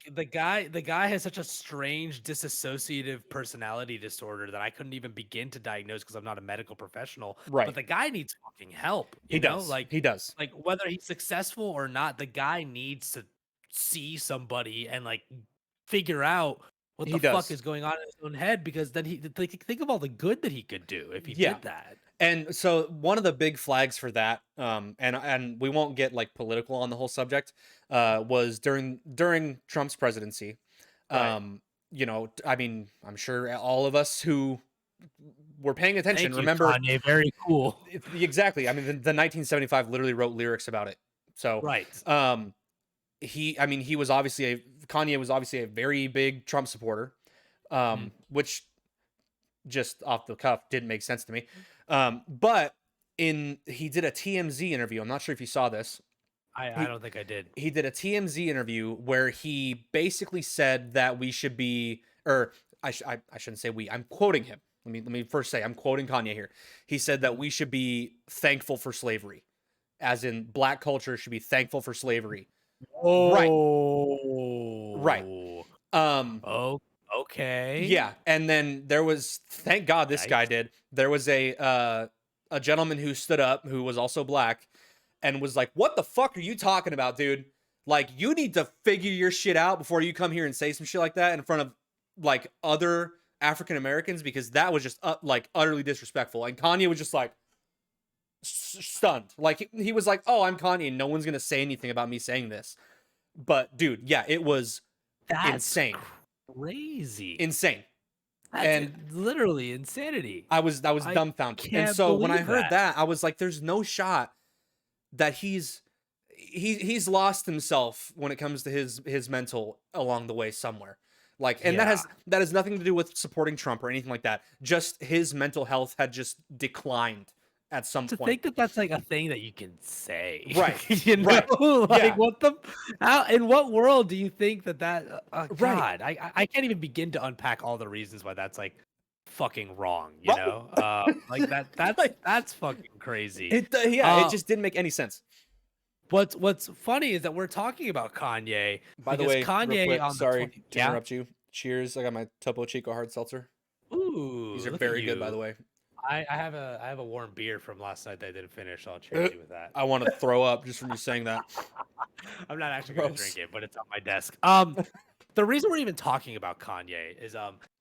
S2: like the guy has such a strange dissociative personality disorder that I couldn't even begin to diagnose because I'm not a medical professional. But
S1: Right,
S2: the guy needs fucking help,
S1: he
S2: you know?
S1: does. He does.
S2: Like whether he's successful or not, the guy needs to see somebody and like figure out what
S1: He
S2: the fuck
S1: does.
S2: is going on in his own head, because then he think of all the good that he could do if he
S1: Yeah.
S2: did that.
S1: And so one of the big flags for that, and we won't get like political on the whole subject, was during Trump's presidency.
S2: Right.
S1: You know, I mean, I'm sure all of us who were paying attention
S2: Thank you,
S1: remember
S2: Kanye. Very cool.
S1: exactly. I mean, the 1975 literally wrote lyrics about it. So,
S2: Right.
S1: I mean, Kanye was obviously a very big Trump supporter,
S2: Mhm.
S1: which just off the cuff didn't make sense to me. But he did a TMZ interview. I'm not sure if you saw this.
S2: I
S1: He
S2: don't think I did.
S1: he did a TMZ interview where he basically said that we should be, or I shouldn't say we. I'm quoting him. Let me first say I'm quoting Kanye here. He said that
S2: Mhm.
S1: we should be thankful for slavery, as in black culture should be thankful for slavery. Right, right.
S2: Oh.
S1: Um,
S2: Oh, okay.
S1: Yeah, and then there was, thank God this guy
S2: Yikes.
S1: did. There was a gentleman who stood up who was also black and was like, "What the fuck are you talking about, dude? Like you need to figure your shit out before you come here and say some shit like that in front of like other African Americans because that was just like utterly disrespectful." And Kanye was just like stunned. Like he was like, "Oh, I'm Kanye, and no one's going to say anything about me saying this." But dude, yeah, it was
S2: That's
S1: insane.
S2: crazy.
S1: Insane.
S2: That's
S1: And
S2: literally insanity.
S1: I was
S2: I
S1: dumbfounded. And
S2: can't
S1: so when I
S2: believe
S1: heard
S2: that.
S1: that, I was like, there's no shot that he's lost himself when it comes to his mental along the way somewhere. Like, and
S2: Yeah.
S1: that has nothing to do with supporting Trump or anything like that. Just his mental health had just declined at some
S2: To
S1: point.
S2: think that that's like a thing that you can say,
S1: Right.
S2: you
S1: Right.
S2: know, like
S1: Yeah.
S2: what the, how, in what world do you think that,
S1: Right.
S2: God, I can't even begin to unpack all the reasons why that's like fucking wrong, you
S1: Right.
S2: know, like
S1: Like
S2: that's fucking crazy.
S1: yeah, it
S2: Uh,
S1: just didn't make any sense.
S2: what's funny is that we're talking about Kanye
S1: By the
S2: because
S1: way, real
S2: Kanye
S1: quick,
S2: on the
S1: sorry
S2: 20,
S1: to
S2: yeah,
S1: interrupt you. Cheers. I got my Topo Chico hard seltzer. These
S2: ooh,
S1: are
S2: look at
S1: very good, by
S2: you.
S1: the way.
S2: I have a warm beer from last night that I didn't finish, so I'll cheers you with that.
S1: I want to throw up just from you saying that.
S2: I'm not actually gonna drink
S1: Gross.
S2: it, but it's on my desk. The reason we're even talking about Kanye is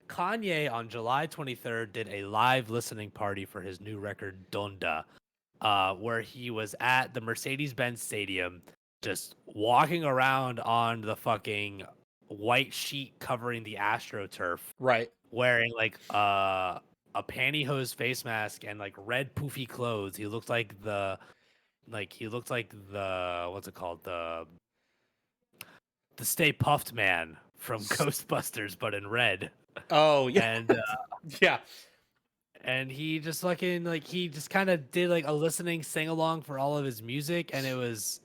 S2: Kanye on July 23rd did a live listening party for his new record Donda, where he was at the Mercedes-Benz Stadium, just walking around on the fucking white sheet covering the AstroTurf,
S1: Right.
S2: wearing like a pantyhose face mask and like red poofy clothes. He looked like the what's it called, the Stay Puffed Man from Ghostbusters, but in red.
S1: Oh yeah.
S2: And
S1: Yeah.
S2: and he just fucking like he just kind of did like a listening sing along for all of his music, and it was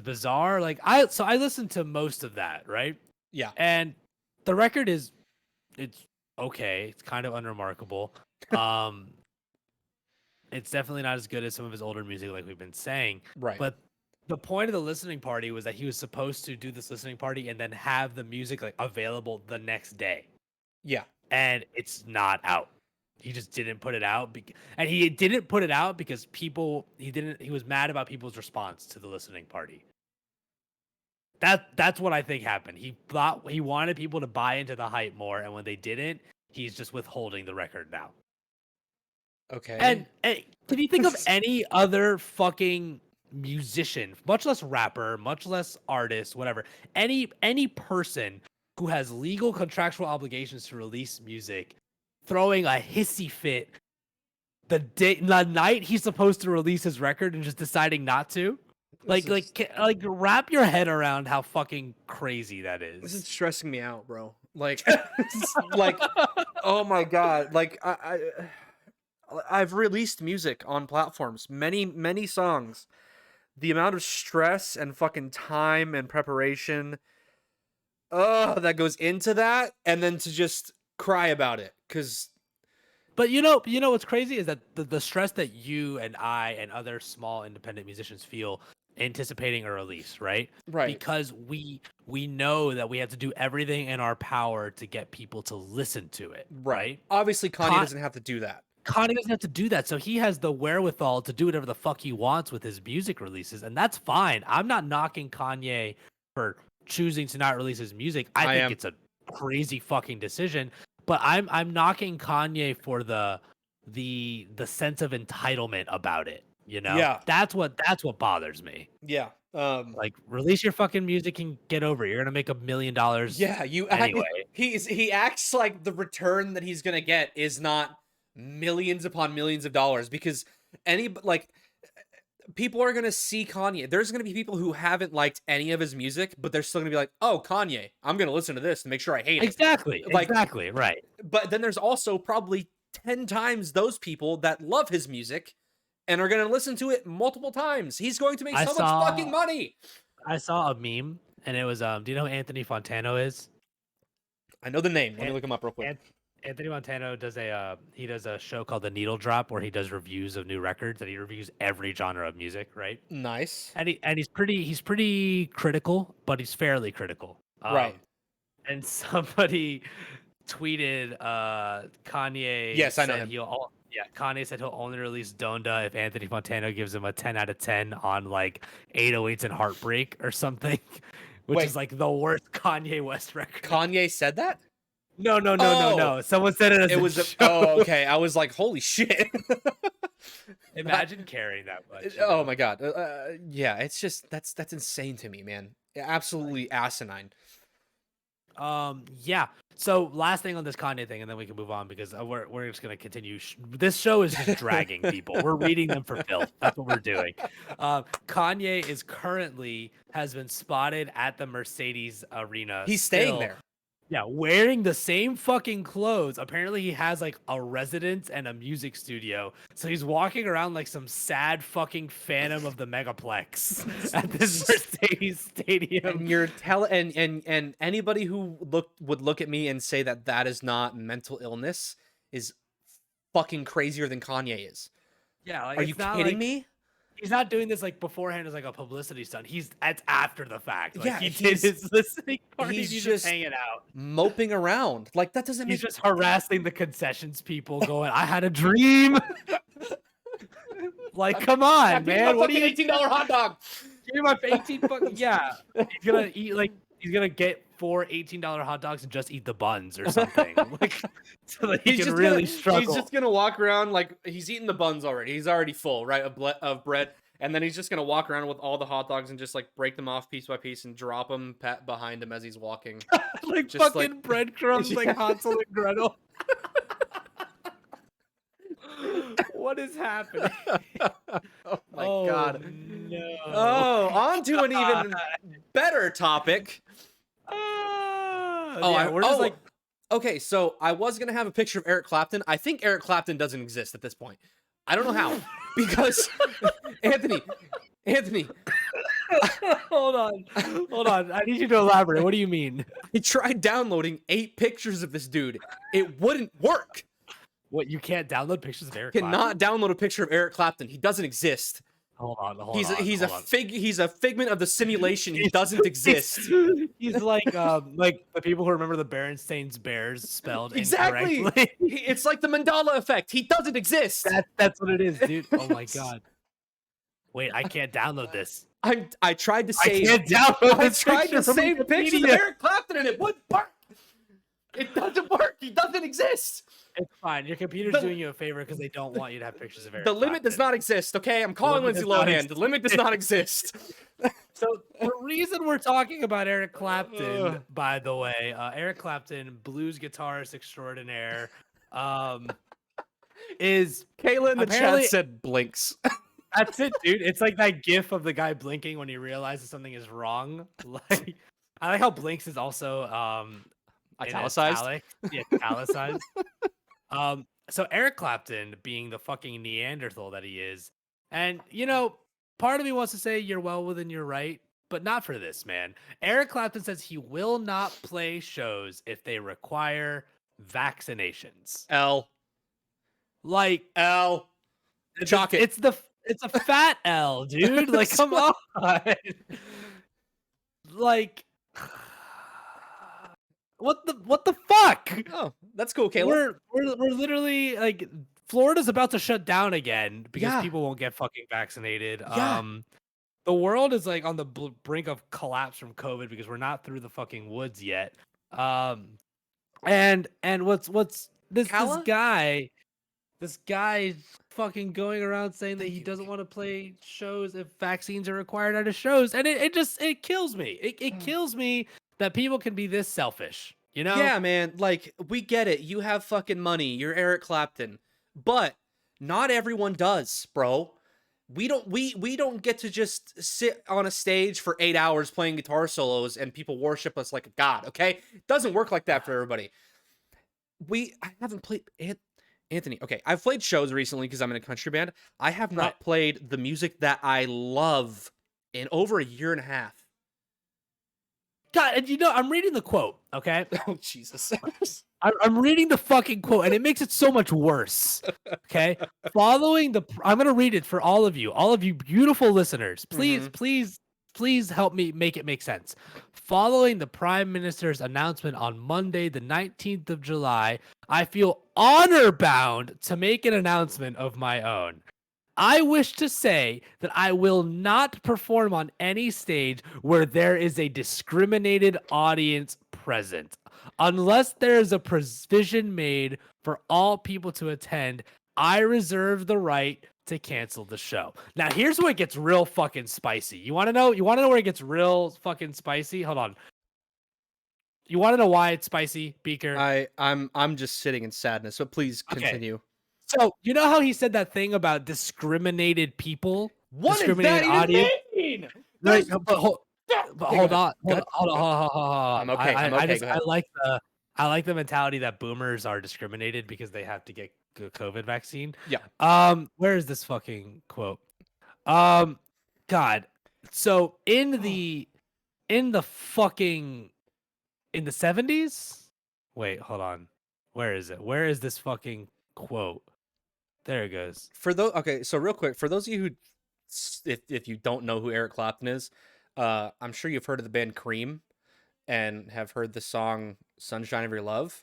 S2: bizarre. Like I listened to most of that, right?
S1: Yeah.
S2: And the record it's okay. It's kind of unremarkable. It's definitely not as good as some of his older music, like we've been saying.
S1: Right.
S2: But the point of the listening party was that he was supposed to do this listening party and then have the music like available the next day.
S1: Yeah.
S2: And it's not out. He just didn't put it out, and he didn't put it out because he was mad about people's response to the listening party. That's what I think happened. He thought he wanted people to buy into the hype more, and when they didn't, he's just withholding the record now.
S1: Okay.
S2: And can you think of any other fucking musician, much less rapper, much less artist, whatever, any person who has legal contractual obligations to release music, throwing a hissy fit the night he's supposed to release his record and just deciding not to? Like wrap your head around how fucking crazy that is.
S1: This is stressing me out, bro. Like, like, oh my god. Like, I've released music on platforms, many songs. The amount of stress and fucking time and preparation, that goes into that, and then to just cry about it, because.
S2: But you know what's crazy is that the stress that you and I and other small independent musicians feel anticipating a release, right?
S1: Right.
S2: Because we know that we have to do everything in our power to get people to listen to it, right?
S1: Obviously, Kanye doesn't have to do that.
S2: Kanye doesn't have to do that, so he has the wherewithal to do whatever the fuck he wants with his music releases, and that's fine. I'm not knocking Kanye for choosing to not release his music. I think it's a crazy fucking decision, but I'm knocking Kanye for the sense of entitlement about it. You know,
S1: Yeah,
S2: that's what bothers me.
S1: Yeah.
S2: Like, release your fucking music and get over it. You're gonna make $1 million.
S1: Yeah,
S2: anyway.
S1: He acts like the return that he's gonna get is not millions upon millions of dollars, because people are gonna see Kanye. There's gonna be people who haven't liked any of his music, but they're still gonna be like, "Oh, Kanye, I'm gonna listen to this to make sure I hate it."
S2: Exactly, right.
S1: But then there's also probably 10 times those people that love his music and are gonna listen to it multiple times. He's going to make so much fucking money.
S2: I saw a meme, and it was do you know who Anthony Fantano is?
S1: I know the name. Let me look him up real quick.
S2: Anthony Fantano does a show called The Needle Drop, where he does reviews of new records, and he reviews every genre of music, right?
S1: Nice.
S2: And he's pretty critical, but he's fairly critical.
S1: Right.
S2: And somebody tweeted Kanye.
S1: Yes, I know him.
S2: Kanye said he'll only release Donda if Anthony Fantano gives him a 10 out of 10 on like 808s and Heartbreak or something, which is like the worst Kanye West record.
S1: Kanye said that?
S2: No. Someone said it as
S1: oh, okay. I was like, holy shit.
S2: Imagine carrying that much.
S1: Oh my god. Yeah, it's just that's insane to me, man. Absolutely asinine.
S2: Yeah. So last thing on this Kanye thing, and then we can move on, because we're just gonna continue. This show is just dragging people. We're reading them for filth. That's what we're doing. Kanye has been spotted at the Mercedes Arena.
S1: He's staying there.
S2: Yeah, wearing the same fucking clothes. Apparently, he has like a residence and a music studio. So he's walking around like some sad fucking phantom of the Megaplex at this Mercedes stadium.
S1: And you're and anybody who would look at me and say that is not mental illness is fucking crazier than Kanye is.
S2: Yeah, like,
S1: are you kidding me?
S2: He's not doing this like beforehand as like a publicity stunt. It's after the fact. Like,
S1: yeah,
S2: he did his listening party. He's just hanging out,
S1: moping around. Like, that doesn't make.
S2: He's just harassing the concessions people, going, "I had a dream." Like, come on, man!
S1: What do you $18 hot dog?
S2: Give me my 18 fucking yeah. He's gonna eat like get 4 $18 hot dogs and just eat the buns or something. Like, so that he
S1: He's
S2: can
S1: just
S2: really
S1: gonna,
S2: struggle.
S1: He's just gonna walk around like he's eating the buns already. He's already full, right, of bread, and then he's just gonna walk around with all the hot dogs and just like break them off piece by piece and drop them behind him as he's walking.
S2: Like
S1: just
S2: fucking
S1: like
S2: breadcrumbs,
S1: Yeah.
S2: like Hansel and Gretel. What is happening?
S1: Oh my god.
S2: No.
S1: Oh, on to an even better topic.
S2: Yeah, we're just like,
S1: okay, so I was gonna have a picture of Eric Clapton. I think Eric Clapton doesn't exist at this point. I don't know how. Because Anthony.
S2: hold on. I need you to elaborate. What do you mean?
S1: I tried downloading 8 pictures of this dude. It wouldn't work.
S2: What, you can't download pictures of Eric
S1: Cannot download a picture of Eric Clapton. He doesn't exist.
S2: Hold on.
S1: He's a figment of the simulation. He doesn't exist.
S2: He's like the people who remember the Berenstein's Bears spelled
S1: Exactly.
S2: incorrectly.
S1: It's like the Mandela effect. He doesn't exist.
S2: That's what it is, dude. Oh my god. Wait, I can't download this.
S1: I tried to save.
S2: I can't download
S1: I
S2: this
S1: tried
S2: picture
S1: to
S2: from
S1: save pictures of
S2: Wikipedia.
S1: Eric Clapton and it wouldn't work. It doesn't work. He doesn't exist.
S2: It's fine. Your computer's doing you a favor because they don't want you to have pictures of Eric
S1: The limit does not exist. Okay, I'm calling
S2: limit
S1: Lindsay
S2: does not
S1: Lohan. The limit does not exist.
S2: So the reason we're talking about Eric Clapton, by the way, Eric Clapton, blues guitarist extraordinaire, is
S1: Kayla in the chat
S2: apparently-
S1: said blinks.
S2: that's it, dude. It's like that gif of the guy blinking when he realizes something is wrong. Like, I like how blinks is also
S1: Italicized.
S2: Yeah, italicized. So Eric Clapton, being the fucking Neanderthal that he is, and part of me wants to say you're well within your right, but not for this, man. Eric Clapton says he will not play shows if they require vaccinations.
S1: L.
S2: Like
S1: L. Chalk it.
S2: It's a fat L, dude. Like, come on. Like, what the fuck?
S1: Oh, that's cool, Kayla.
S2: We're literally like, Florida's about to shut down again because
S1: Yeah.
S2: people won't get fucking vaccinated.
S1: Yeah.
S2: The world is like on the brink of collapse from COVID because we're not through the fucking woods yet. And what's this guy fucking going around saying that he doesn't want to play shows if vaccines are required at his shows, and it kills me. It kills me that people can be this selfish,
S1: Yeah, man. Like, we get it. You have fucking money. You're Eric Clapton, but not everyone does, bro. We don't get to just sit on a stage for 8 hours playing guitar solos and people worship us like a god. Okay, it doesn't work like that for everybody. I haven't played Anthony. Okay, I've played shows recently because I'm in a country band. I have not played the music that I love in over a year and a half.
S2: God, and I'm reading the quote, okay?
S1: Oh, Jesus.
S2: I'm reading the fucking quote, and it makes it so much worse, okay? I'm going to read it for all of you beautiful listeners. Please, please help me make it make sense. Following the Prime Minister's announcement on Monday, the 19th of July, I feel honor-bound to make an announcement of my own. I wish to say that I will not perform on any stage where there is a discriminated audience present. Unless there is a provision made for all people to attend, I reserve the right to cancel the show. Now, here's where it gets real fucking spicy. You want to know where it gets real fucking spicy? Hold on. You want to know why it's spicy, Beaker?
S1: I'm just sitting in sadness, so please continue.
S2: Okay. So, you know how he said that thing about discriminated people?
S1: What does
S2: discriminated
S1: that
S2: audience?
S1: even mean?
S2: Right, but hold on.
S1: I'm okay.
S2: I like the mentality that boomers are discriminated because they have to get the COVID vaccine.
S1: Yeah.
S2: Where is this fucking quote? God. So in the 70s? Wait, hold on. Where is it? Where is this fucking quote? There it goes.
S1: So real quick, for those of you who, if you don't know who Eric Clapton is, I'm sure you've heard of the band Cream and have heard the song Sunshine of Your Love.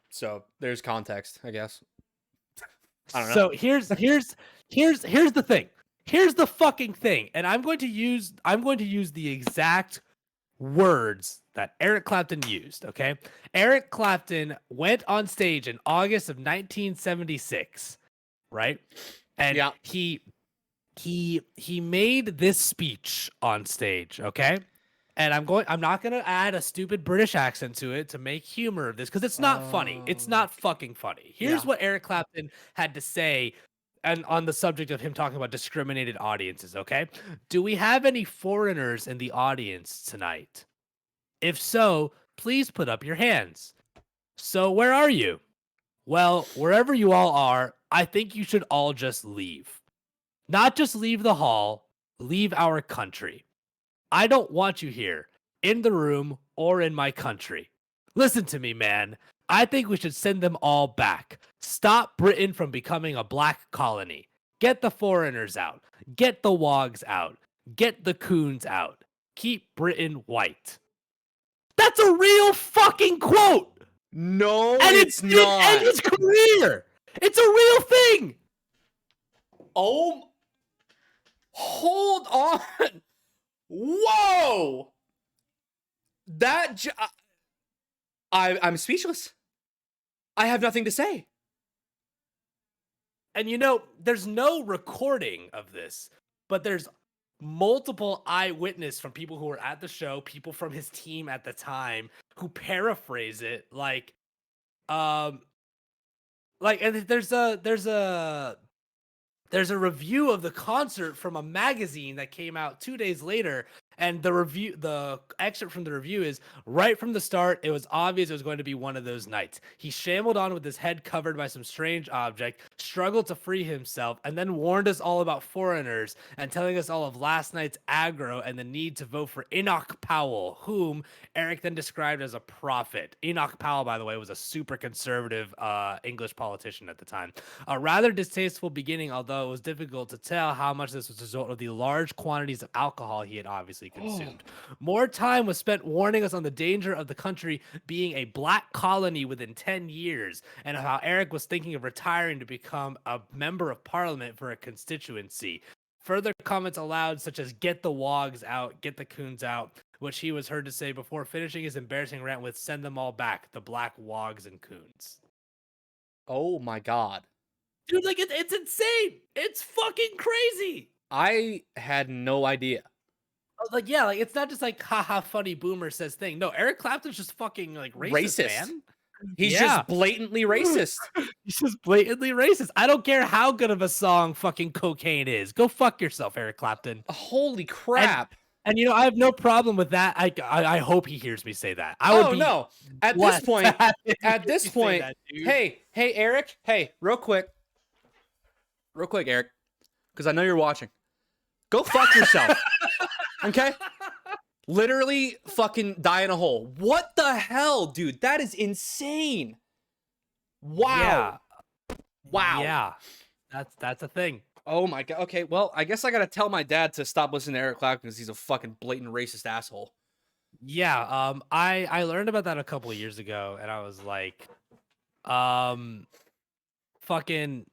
S1: So there's context, I guess. I don't know.
S2: So here's the thing. Here's the fucking thing. And I'm going to use the exact words that Eric Clapton used, okay? Eric Clapton went on stage in August of 1976, right? And
S1: Yeah.
S2: he made this speech on stage, okay? And I'm not going to add a stupid British accent to it to make humor of this cuz it's not funny. It's not fucking funny. Here's
S1: Yeah.
S2: what Eric Clapton had to say and on the subject of him talking about discriminated audiences, okay? Do we have any foreigners in the audience tonight? If so, please put up your hands. So where are you? Well, wherever you all are, I think you should all just leave. Not just leave the hall, leave our country. I don't want you here, in the room, or in my country. Listen to me, man. I think we should send them all back. Stop Britain from becoming a black colony. Get the foreigners out. Get the wogs out. Get the coons out. Keep Britain white. That's a real fucking quote.
S1: No,
S2: And
S1: it's
S2: it didn't
S1: not.
S2: end his career. It's a real thing.
S1: Oh, hold on. Whoa. I'm speechless. I have nothing to say.
S2: And you know, there's no recording of this, but there's multiple eyewitness from people who were at the show, people from his team at the time who paraphrase it and there's a review of the concert from a magazine that came out 2 days later. And the excerpt from the review is right from the start. It was obvious it was going to be one of those nights. He shambled on with his head covered by some strange object, struggled to free himself, and then warned us all about foreigners and telling us all of last night's aggro and the need to vote for Enoch Powell, whom Eric then described as a prophet. Enoch Powell, by the way, was a super conservative English politician at the time. A rather distasteful beginning, although it was difficult to tell how much this was a result of the large quantities of alcohol he had obviously consumed. More time was spent warning us on the danger of the country being a black colony within 10 years, and how Eric was thinking of retiring to become a member of parliament for a constituency. Further comments allowed, such as "get the wogs out, get the coons out," which he was heard to say before finishing his embarrassing rant with "send them all back, the black wogs and coons."
S1: Oh my god.
S2: Dude, like it's insane. It's fucking crazy.
S1: I had no idea.
S2: Like, yeah, like it's not just like haha funny boomer says thing. No, Eric Clapton's just fucking like racist. Man.
S1: He's just blatantly racist.
S2: He's just blatantly racist. I don't care how good of a song fucking Cocaine is. Go fuck yourself, Eric Clapton.
S1: Holy crap.
S2: And you know, I have no problem with that. I hope he hears me say that. I would be
S1: no. At this point, that, hey, Eric, real quick, Eric, because I know you're watching. Go fuck yourself. Okay? Literally fucking die in a hole. What the hell, dude? That is insane. Wow.
S2: Yeah.
S1: Wow.
S2: Yeah. That's a thing.
S1: Oh my god. Okay, well, I guess I gotta tell my dad to stop listening to Eric Clapton because he's a fucking blatant racist asshole.
S2: Yeah, I learned about that a couple of years ago, and I was like, fucking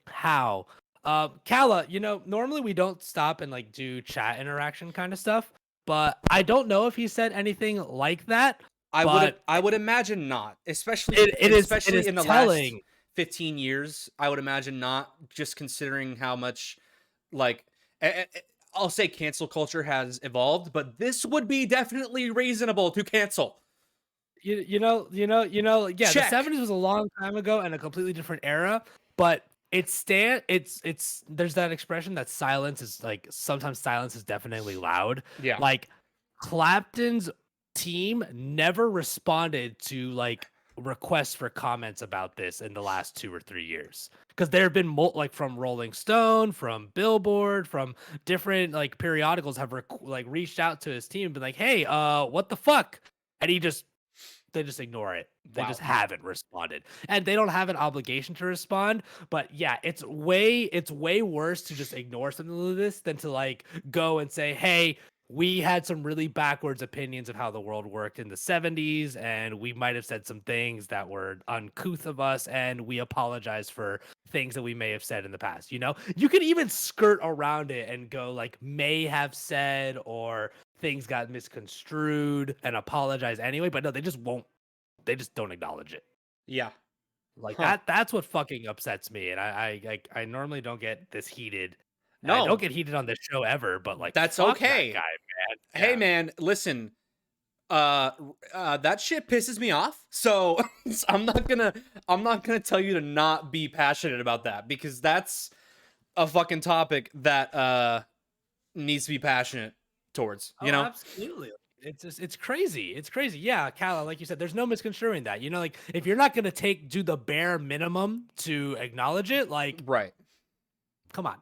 S2: how? Kala, you know, normally we don't stop and like do chat interaction kind of stuff, but I don't know if he said anything like that.
S1: I would imagine not, especially
S2: it is
S1: in the
S2: telling.
S1: last 15 years. I would imagine not, just considering how much, like, I'll say cancel culture has evolved, but this would be definitely reasonable to cancel.
S2: You know, yeah,
S1: Check.
S2: The 70s was a long time ago and a completely different era, but it's there's that expression that silence is like, sometimes silence is definitely loud.
S1: Yeah.
S2: Like Clapton's team never responded to like requests for comments about this in the last 2 or 3 years, because there have been like from Rolling Stone, from Billboard, from different like periodicals have reached out to his team and been like, hey, what the fuck? And they just ignore it. They just haven't responded, and they don't have an obligation to respond. But yeah, it's way worse to just ignore something like this than to like go and say, hey, we had some really backwards opinions of how the world worked in the 70s, and we might have said some things that were uncouth of us, and we apologize for things that we may have said in the past. You know, you can even skirt around it and go like may have said, or things got misconstrued and apologize anyway, but no, they just don't acknowledge it.
S1: Yeah.
S2: Like
S1: Huh.
S2: that's what fucking upsets me. And I normally don't get this heated. And I
S1: No,
S2: don't get heated on this show ever, but like
S1: that's
S2: fuck that
S1: okay.
S2: guy, man.
S1: Hey,
S2: Yeah.
S1: man, listen. That shit pisses me off. So I'm not gonna tell you to not be passionate about that, because that's a fucking topic that needs to be passionate towards. You
S2: Oh,
S1: know?
S2: absolutely. It's crazy. It's crazy. Yeah, Kala, like you said, there's no misconstruing that. You know, like if you're not gonna do the bare minimum to acknowledge it, like
S1: Right.
S2: come on.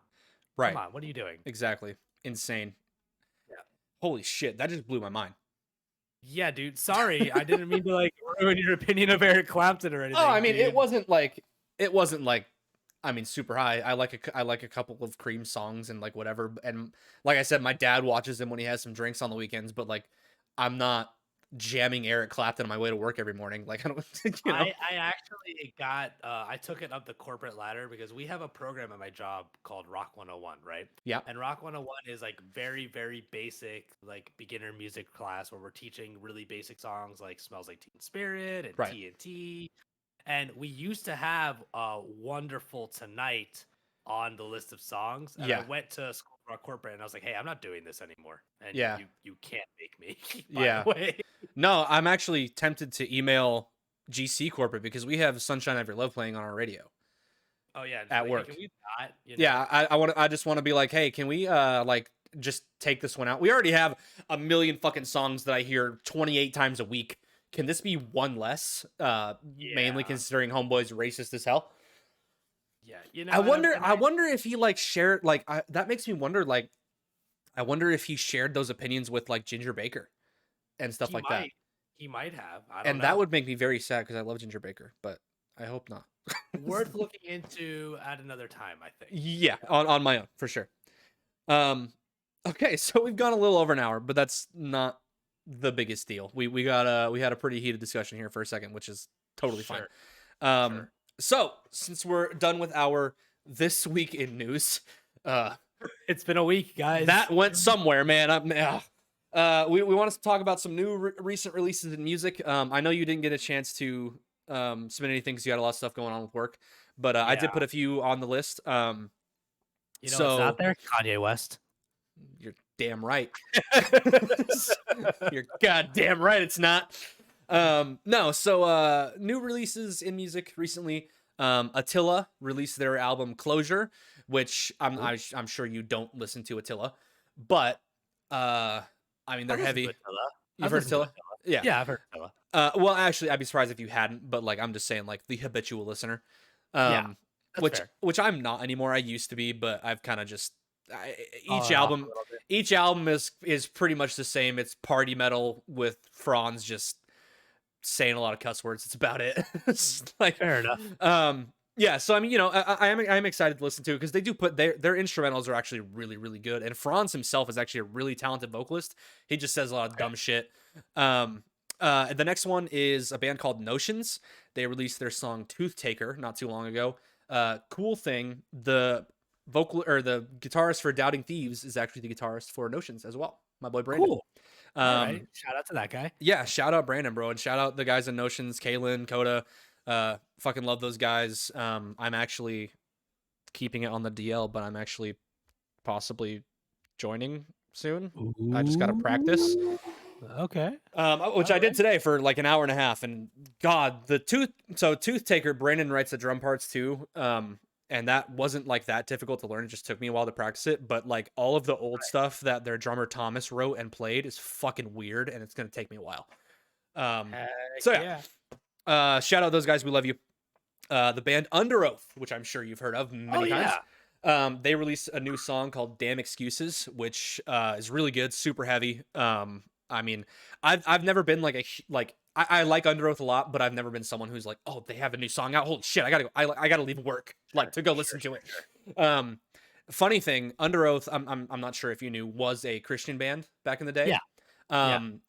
S1: Right.
S2: Come on, what are you doing?
S1: Exactly. Insane.
S2: Yeah.
S1: Holy shit, that just blew my mind.
S2: Yeah, dude. Sorry, I didn't mean to like ruin your opinion of Eric Clapton or anything.
S1: Oh, I mean,
S2: dude.
S1: it wasn't like I mean, super high. I like a couple of Cream songs and like whatever. And like I said, my dad watches them when he has some drinks on the weekends. But like, I'm not jamming Eric Clapton on my way to work every morning. Like, I don't, you know.
S2: I actually got I took it up the corporate ladder because we have a program at my job called Rock 101, right?
S1: Yeah.
S2: And Rock 101 is like very, very basic, like beginner music class where we're teaching really basic songs like Smells Like Teen Spirit and
S1: Right.
S2: TNT. And we used to have Wonderful Tonight on the list of songs. And I went to school for corporate and I was like, hey, I'm not doing this anymore. And
S1: Yeah.
S2: you can't make me, by
S1: Yeah.
S2: the way.
S1: No, I'm actually tempted to email GC corporate because we have Sunshine of Your Love playing on our radio.
S2: Oh yeah,
S1: At
S2: like,
S1: work.
S2: Can we not, you know?
S1: Yeah, I just want to be like, hey, can we like just take this one out? We already have a million fucking songs that I hear 28 times a week. Can this be one less? Mainly considering Homeboy's racist as hell.
S2: Yeah, you know.
S1: I wonder if he like shared like that makes me wonder like I wonder if he shared those opinions with like Ginger Baker and stuff like that.
S2: He might have. I don't know.
S1: That would make me very sad because I love Ginger Baker, but I hope not.
S2: Worth looking into at another time, I think.
S1: Yeah, on my own for sure. Okay, so we've gone a little over an hour, but that's not the biggest deal. We had a pretty heated discussion here for a second, which is totally fine. So since we're done with our this week in news,
S2: it's been a week, guys.
S1: That went somewhere, man. We want to talk about some new recent releases in music. I know you didn't get a chance to submit anything because you had a lot of stuff going on with work, but I did put a few on the list.
S2: You know what's out there? Kanye West.
S1: You're damn right. You're goddamn right. It's not. No. So new releases in music recently. Attila released their album Closure, which I'm sure you don't listen to Attila, but I mean they're heavy. You've heard Attila?
S2: Yeah, I've heard Attila.
S1: Well, actually, I'd be surprised if you hadn't, but like I'm just saying, like the habitual listener. Which I'm not anymore. I used to be, but I've kind of just each album is pretty much the same. It's party metal with Franz just saying a lot of cuss words. It's about it. It's like
S2: fair enough.
S1: Yeah, so I mean, you know, I'm excited to listen to it because they do put their instrumentals are actually really, really good, and Franz himself is actually a really talented vocalist. He just says a lot of dumb shit. The next one is a band called Notions. They released their song Tooth Taker not too long ago. Cool thing, the guitarist for Doubting Thieves is actually the guitarist for Notions as well. My boy Brandon.
S2: Cool. All right. Shout out to that guy.
S1: Yeah, shout out Brandon, bro, and shout out the guys in Notions, Kaylin, Coda. Fucking love those guys. I'm actually keeping it on the DL, but I'm actually possibly joining soon. Ooh. I just got to practice.
S2: Okay.
S1: Which I did today for like an hour and a half, and God, Tooth Taker, Brandon writes the drum parts too. And that wasn't like that difficult to learn. It just took me a while to practice it. But like all of the old stuff that their drummer Thomas wrote and played is fucking weird, and it's gonna take me a while. Shout out those guys. We love you. The band Under Oath, which I'm sure you've heard of many times. They released a new song called Damn Excuses, which is really good, super heavy. I mean, I've never been I like Under Oath a lot, but I've never been someone who's like, oh, they have a new song out. Holy shit, I gotta go. I gotta leave work to go listen to it. Funny thing, Under Oath, I'm not sure if you knew, was a Christian band back in the day.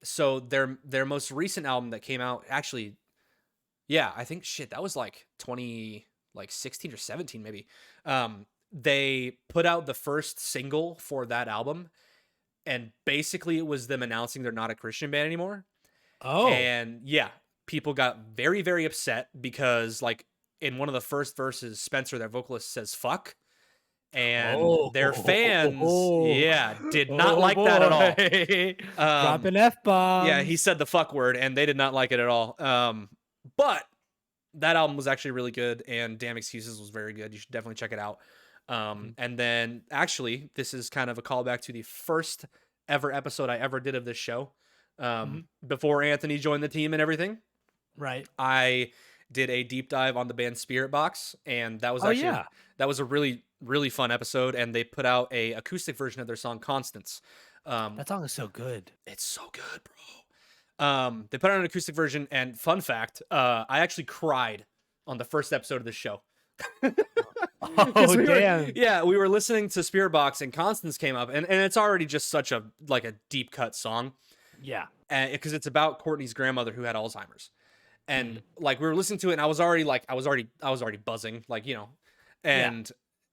S1: So their most recent album that came out, actually, I think that was like 2016 or 17 maybe. They put out the first single for that album, and basically it was them announcing they're not a Christian band anymore.
S2: Oh.
S1: And yeah, people got very, very upset because like in one of the first verses, Spencer, their vocalist, says fuck. And their fans, did not like that at all.
S2: Dropping F-bombs.
S1: Yeah, he said the fuck word, and they did not like it at all. But that album was actually really good, and Damn Excuses was very good. You should definitely check it out. And then, actually, this is kind of a callback to the first ever episode I ever did of this show. Before Anthony joined the team and everything.
S2: Right.
S1: I did a deep dive on the band Spirit Box, and that was actually that was a really, really fun episode, and they put out a acoustic version of their song Constance.
S2: That song is so good.
S1: It's so good, bro. They put out an acoustic version, and fun fact, I actually cried on the first episode of the show.
S2: Oh, damn.
S1: We were listening to Spirit Box, and Constance came up, and it's already just such a deep cut song.
S2: Yeah.
S1: Because it's about Courtney's grandmother who had Alzheimer's. And like we were listening to it, and I was already buzzing, like, you know. And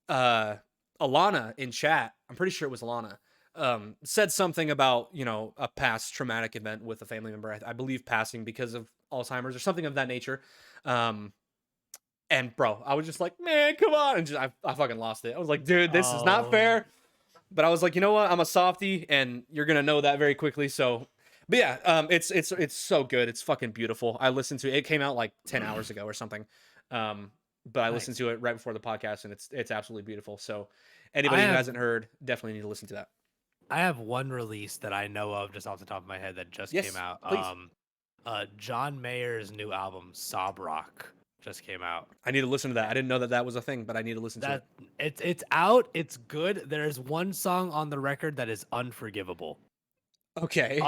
S1: Alana in chat, I'm pretty sure it was Alana, said something about, you know, a past traumatic event with a family member. I believe passing because of Alzheimer's or something of that nature. And bro, I was just like, man, come on, and just I fucking lost it. I was like, dude, this is not fair. But I was like, you know what? I'm a softie, and you're gonna know that very quickly. So. But yeah, it's so good. It's fucking beautiful. I listened to it. It came out like 10 hours ago or something. But I listened to it right before the podcast, and it's absolutely beautiful. So anybody who hasn't heard, definitely need to listen to that.
S2: I have one release that I know of just off the top of my head that just came out.
S1: Please.
S2: John Mayer's new album, Sob Rock, just came out.
S1: I need to listen to that. I didn't know that was a thing, but I need to listen to it.
S2: It's out. It's good. There's one song on the record that is unforgivable.
S1: Okay.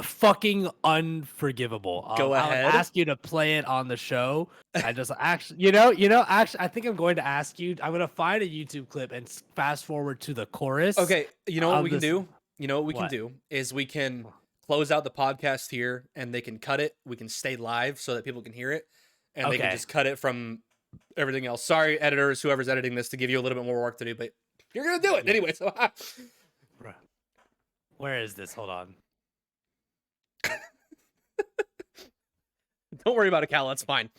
S2: Fucking unforgivable.
S1: Go ahead.
S2: I'll ask you to play it on the show. I just actually, I think I'm going to ask you. I'm going to find a YouTube clip and fast forward to the chorus.
S1: Okay. You know what we can do? You know what we can do is we can close out the podcast here, and they can cut it. We can stay live so that people can hear it, and they can just cut it from everything else. Sorry, editors, whoever's editing this, to give you a little bit more work to do, but you're gonna do it anyway. So.
S2: Where is this? Hold on.
S1: Don't worry about it, Cal. That's fine.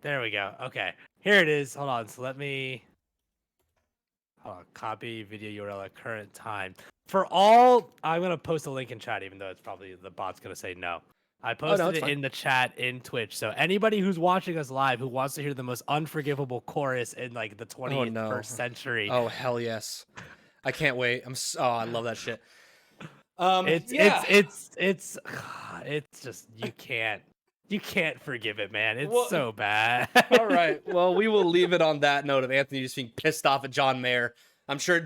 S2: There we go. Okay. Here it is. Hold on. So let me copy video URL at current time. I'm going to post a link in chat, even though it's probably the bot's going to say no. I posted it in the chat in Twitch. So anybody who's watching us live who wants to hear the most unforgivable chorus in like the 21st century.
S1: Oh, hell yes. I can't wait. I love that shit.
S2: It's just you can't forgive it, man. It's so bad.
S1: All right. Well, we will leave it on that note of Anthony just being pissed off at John Mayer. I'm sure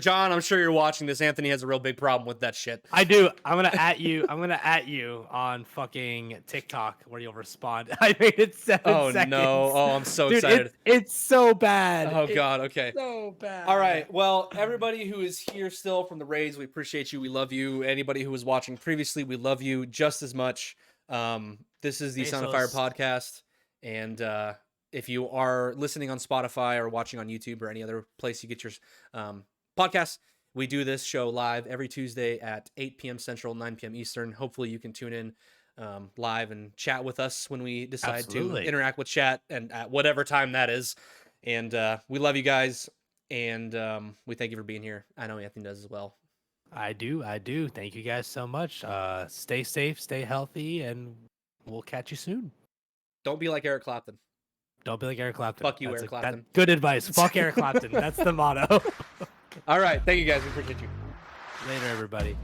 S1: you're watching this. Anthony has a real big problem with that shit.
S2: I do. I'm gonna at you on fucking TikTok where you'll respond. I made it 7 seconds.
S1: Oh no. Oh, I'm so excited.
S2: It's so bad.
S1: Oh god. Okay.
S2: So bad.
S1: All right. Well, everybody who is here still from the raids, we appreciate you. We love you. Anybody who was watching previously, we love you just as much. This is the Sound of Fire podcast, and if you are listening on Spotify or watching on YouTube or any other place you get your podcasts, we do this show live every Tuesday at 8 p.m. Central, 9 p.m. Eastern. Hopefully you can tune in live and chat with us when we decide to interact with chat, and at whatever time that is. And we love you guys, and we thank you for being here. I know Anthony does as well.
S2: I do. Thank you guys so much. Stay safe, stay healthy, and we'll catch you soon.
S1: Don't be like Eric Clapton.
S2: Don't be like Eric Clapton.
S1: Fuck you, Eric Clapton.
S2: Good advice. Fuck Eric Clapton. That's the motto.
S1: All right. Thank you guys. We appreciate you.
S2: Later, everybody.